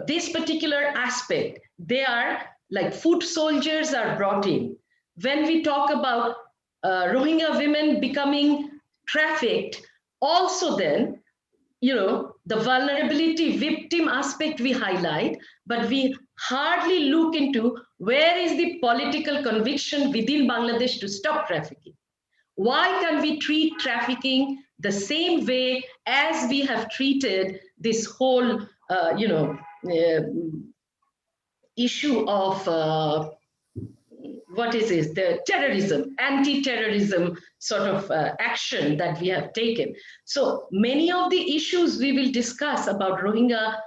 I: this particular aspect, they are like foot soldiers are brought in. When we talk about Rohingya women becoming trafficked, also then, the vulnerability victim aspect we highlight, but we hardly look into where is the political conviction within Bangladesh to stop trafficking. Why can't we treat trafficking the same way as we have treated this whole, issue of what is this? The terrorism, anti-terrorism sort of action that we have taken. So many of the issues we will discuss about Rohingya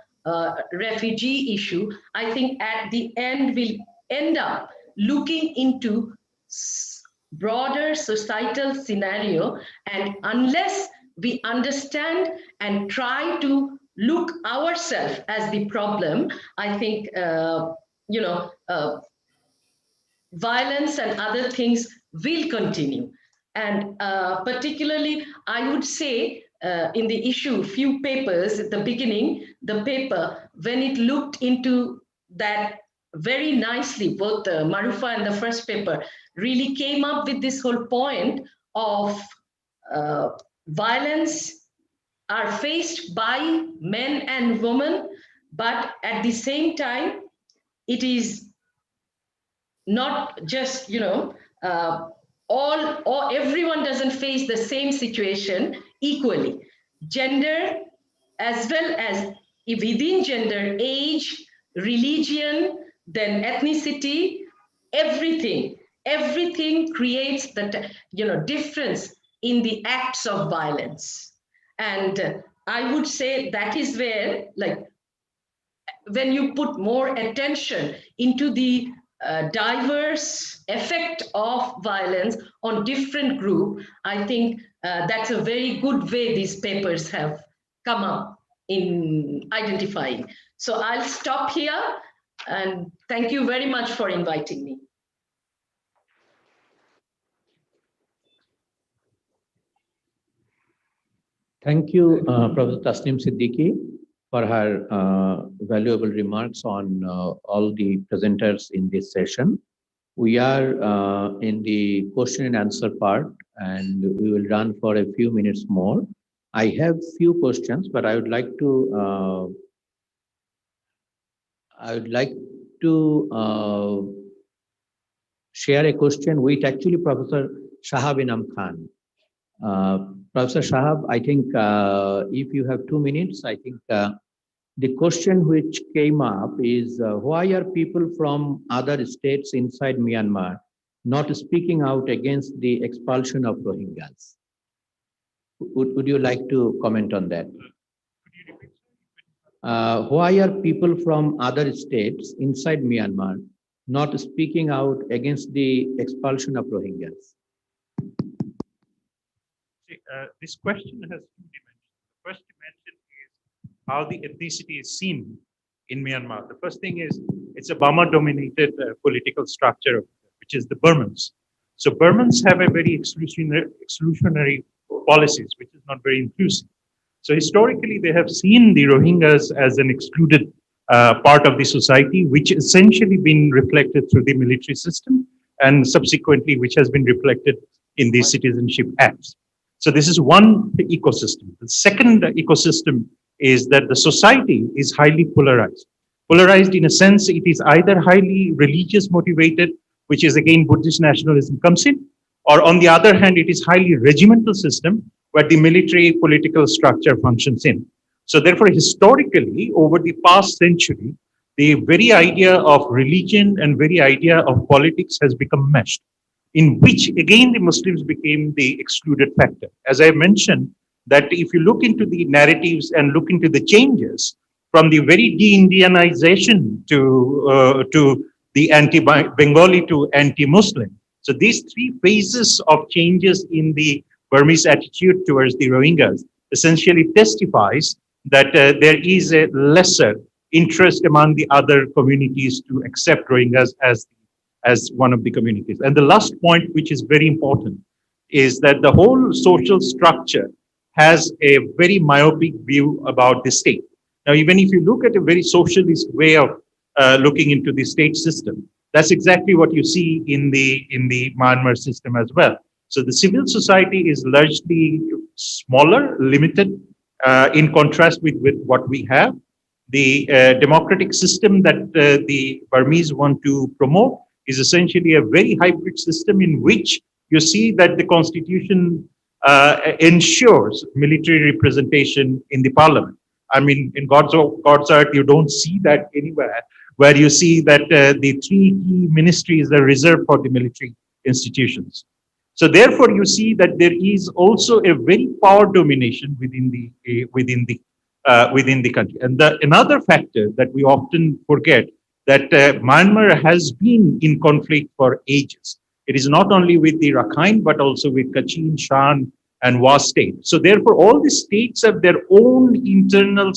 I: refugee issue, I think at the end we'll end up looking into broader societal scenario, and unless we understand and try to look ourselves as the problem, I think violence and other things will continue. And particularly, I would say in the issue, few papers at the beginning, the paper, when it looked into that very nicely, both the Marufa and the first paper really came up with this whole point of violence are faced by men and women, but at the same time, it is not just, everyone doesn't face the same situation equally. Gender, as well as within gender, age, religion, then ethnicity, everything creates the difference in the acts of violence. And I would say that is where, like, when you put more attention into the diverse effect of violence on different groups, I think that's a very good way these papers have come up in identifying. So I'll stop here, and thank you very much for inviting me.
B: Thank you, Professor Taslim Siddiki, for her valuable remarks on all the presenters in this session. We are in the question and answer part, and we will run for a few minutes more. I have few questions, but I would like to share a question with actually Professor Shahab Inam Khan. Professor Shahab, I think if you have 2 minutes, I think the question which came up is why are people from other states inside Myanmar not speaking out against the expulsion of Rohingyas? Would you like to comment on that? Why are people from other states inside Myanmar not speaking out against the expulsion of Rohingyas?
D: This question has two dimensions. The first dimension is how the ethnicity is seen in Myanmar. The first thing is it's a Burma-dominated political structure, which is the Burmans. So Burmans have a very exclusionary policies, which is not very inclusive. So historically, they have seen the Rohingyas as an excluded part of the society, which essentially been reflected through the military system, and subsequently, which has been reflected in the Citizenship Act. So this is one ecosystem. The second ecosystem is that the society is highly polarized. Polarized in a sense, it is either highly religious motivated, which is again Buddhist nationalism comes in, or on the other hand, it is highly regimental system where the military political structure functions in. So therefore, historically, over the past century, the very idea of religion and very idea of politics has become meshed, in which again the Muslims became the excluded factor. As I mentioned, that if you look into the narratives and look into the changes from the very de-Indianization to the anti-Bengali to anti-Muslim. So these three phases of changes in the Burmese attitude towards the Rohingyas essentially testifies that there is a lesser interest among the other communities to accept Rohingyas as one of the communities. And the last point, which is very important, is that the whole social structure has a very myopic view about the state. Now, even if you look at a very socialist way of looking into the state system, that's exactly what you see in the Myanmar system as well. So the civil society is largely smaller, limited, in contrast with what we have. The democratic system that the Burmese want to promote is essentially a very hybrid system in which you see that the constitution ensures military representation in the parliament. I mean, in God's earth, you don't see that anywhere, where you see that the three key ministries are reserved for the military institutions. So therefore, you see that there is also a very power domination within the country. And another factor that we often forget, that Myanmar has been in conflict for ages. It is not only with the Rakhine, but also with Kachin, Shan, and Wa state. So therefore, all the states have their own internal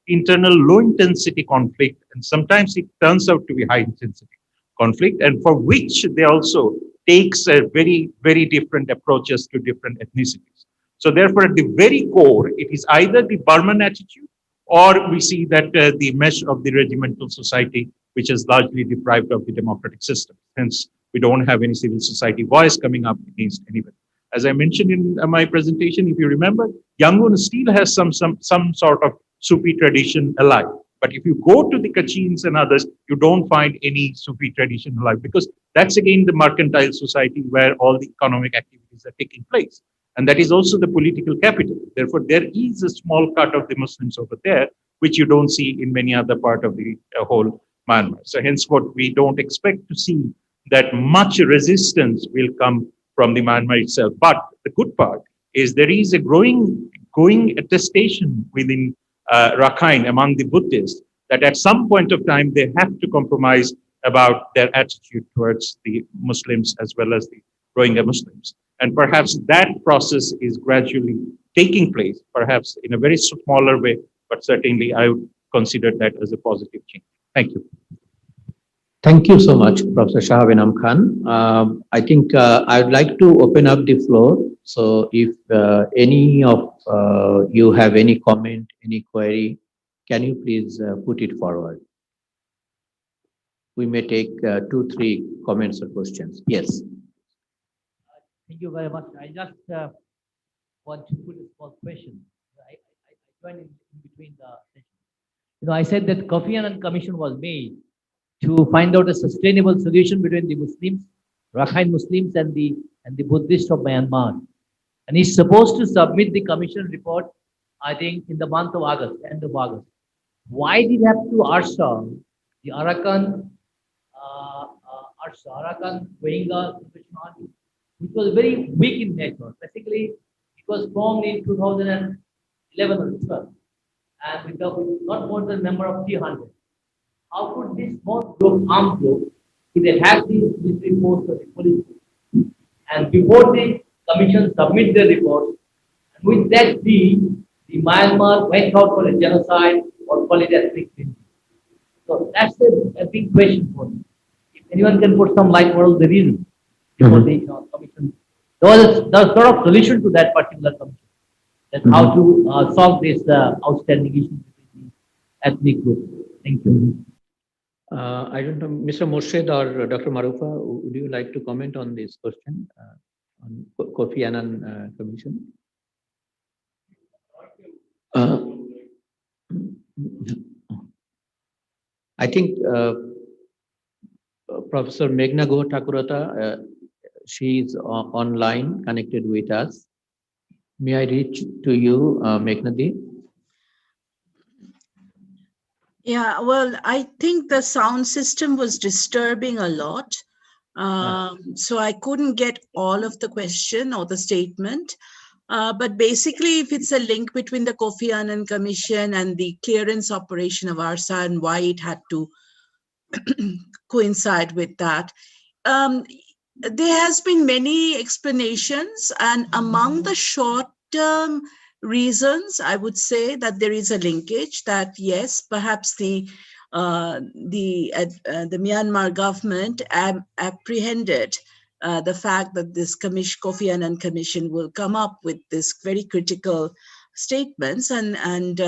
D: low intensity conflict, and sometimes it turns out to be high intensity conflict, and for which they also takes a very, very different approaches to different ethnicities. So therefore, at the very core, it is either the Burman attitude, or we see that the mesh of the regimental society, which is largely deprived of the democratic system. Hence, we don't have any civil society voice coming up against anybody. As I mentioned in my presentation, if you remember, Yangon still has some sort of Sufi tradition alive. But if you go to the Kachins and others, you don't find any Sufi tradition alive, because that's again the mercantile society where all the economic activities are taking place. And that is also the political capital. Therefore, there is a small cut of the Muslims over there, which you don't see in many other part of the whole Myanmar. So henceforth, we don't expect to see that much resistance will come from the Myanmar itself. But the good part is there is a growing attestation within Rakhine among the Buddhists that at some point of time they have to compromise about their attitude towards the Muslims as well as the Rohingya Muslims. And perhaps that process is gradually taking place, perhaps in a very smaller way, but certainly I would consider that as a positive change. Thank you.
B: Thank you so much, Professor Shah Vinam Khan. I think I would like to open up the floor. So if any of you have any comment, any query, can you please put it forward? We may take 2-3 comments or questions. Yes.
J: Thank you very much. I just want to put a small question. I joined in between the sessions. I said that Kofi Annan Commission was made to find out a sustainable solution between the Muslims, Rakhine Muslims, and the Buddhists of Myanmar. And he's supposed to submit the commission report, I think, in the month of August, end of August. Why did he have to Arsa, the Arakan Rohingya, which was very weak in nature? Basically, it was formed in 2011 or 12, and with not more than a number of 300. How could this small group, armed group, if they have the military force or the police force? And before the commission submit their report, and with that the Myanmar went out for a genocide or call it ethnic cleansing. So that's a big question for me. If anyone can put some light, what was the reason for the commission? There was sort of solution to that particular commission. That's how to solve this outstanding issue between the ethnic groups. Thank you.
B: I don't know, Mr. Morshed or Dr. Marufa, would you like to comment on this question on Kofi Annan Commission? I think Professor Meghna Takarata, she is online connected with us. May I reach to you, Meghna Di?
E: Yeah, well, I think the sound system was disturbing a lot. So I couldn't get all of the question or the statement. But basically, if it's a link between the Kofi Annan Commission and the clearance operation of ARSA and why it had to coincide with that, there has been many explanations, and among the short-term reasons, I would say that there is a linkage that yes, perhaps the Myanmar government apprehended the fact that this Kofi Annan Commission will come up with this very critical statements, and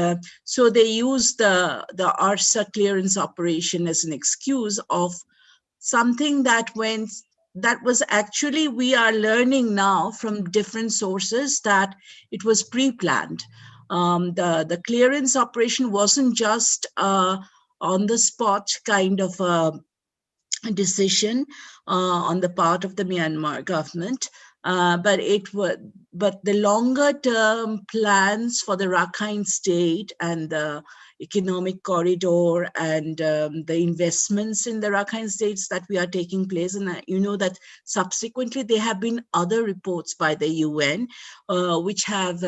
E: so they use the ARSA clearance operation as an excuse of something that was actually, we are learning now from different sources that it was pre-planned. The clearance operation wasn't just on the spot kind of a decision on the part of the Myanmar government, but the longer term plans for the Rakhine state and the economic corridor and the investments in the Rakhine states that we are taking place. And you know that subsequently there have been other reports by the UN which have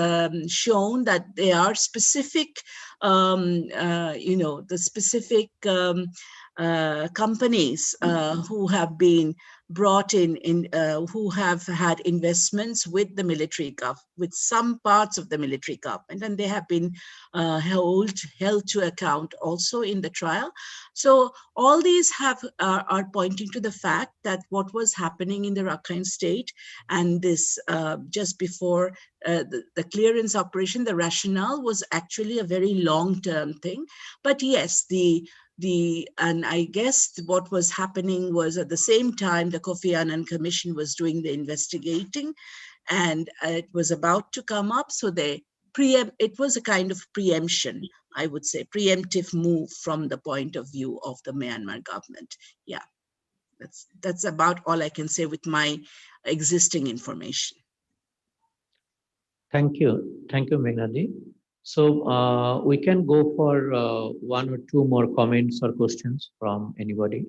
E: shown that there are specific, the specific companies who have been brought in who have had investments with the military with some parts of the military government, and they have been held to account also in the trial. So all these are pointing to the fact that what was happening in the Rakhine state and this just before the clearance operation, the rationale was actually a very long-term thing. But yes, and I guess what was happening was at the same time the Kofi Annan Commission was doing the investigating, and it was about to come up. So it was a kind of preemption, I would say, preemptive move from the point of view of the Myanmar government. Yeah, that's about all I can say with my existing information.
B: Thank you, Meghna Di. So we can go for one or two more comments or questions from anybody.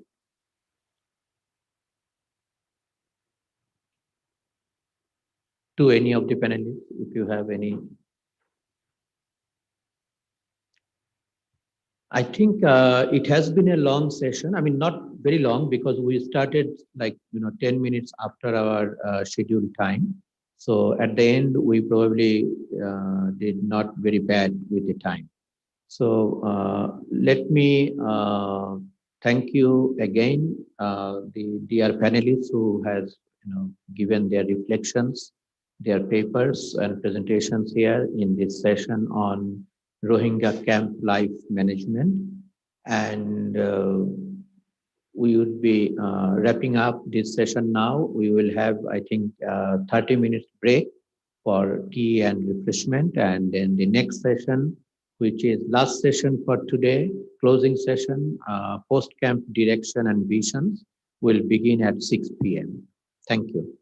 B: To any of the panelists, if you have any. I think it has been a long session. I mean, not very long because we started 10 minutes after our scheduled time. So at the end, we probably did not very bad with the time. So let me thank you again, the dear panelists who has given their reflections, their papers and presentations here in this session on Rohingya camp life management. And we would be wrapping up this session now. We will have, I think, 30 minutes break for tea and refreshment. And then the next session, which is last session for today, closing session, post-camp direction and visions, will begin at 6 p.m. Thank you.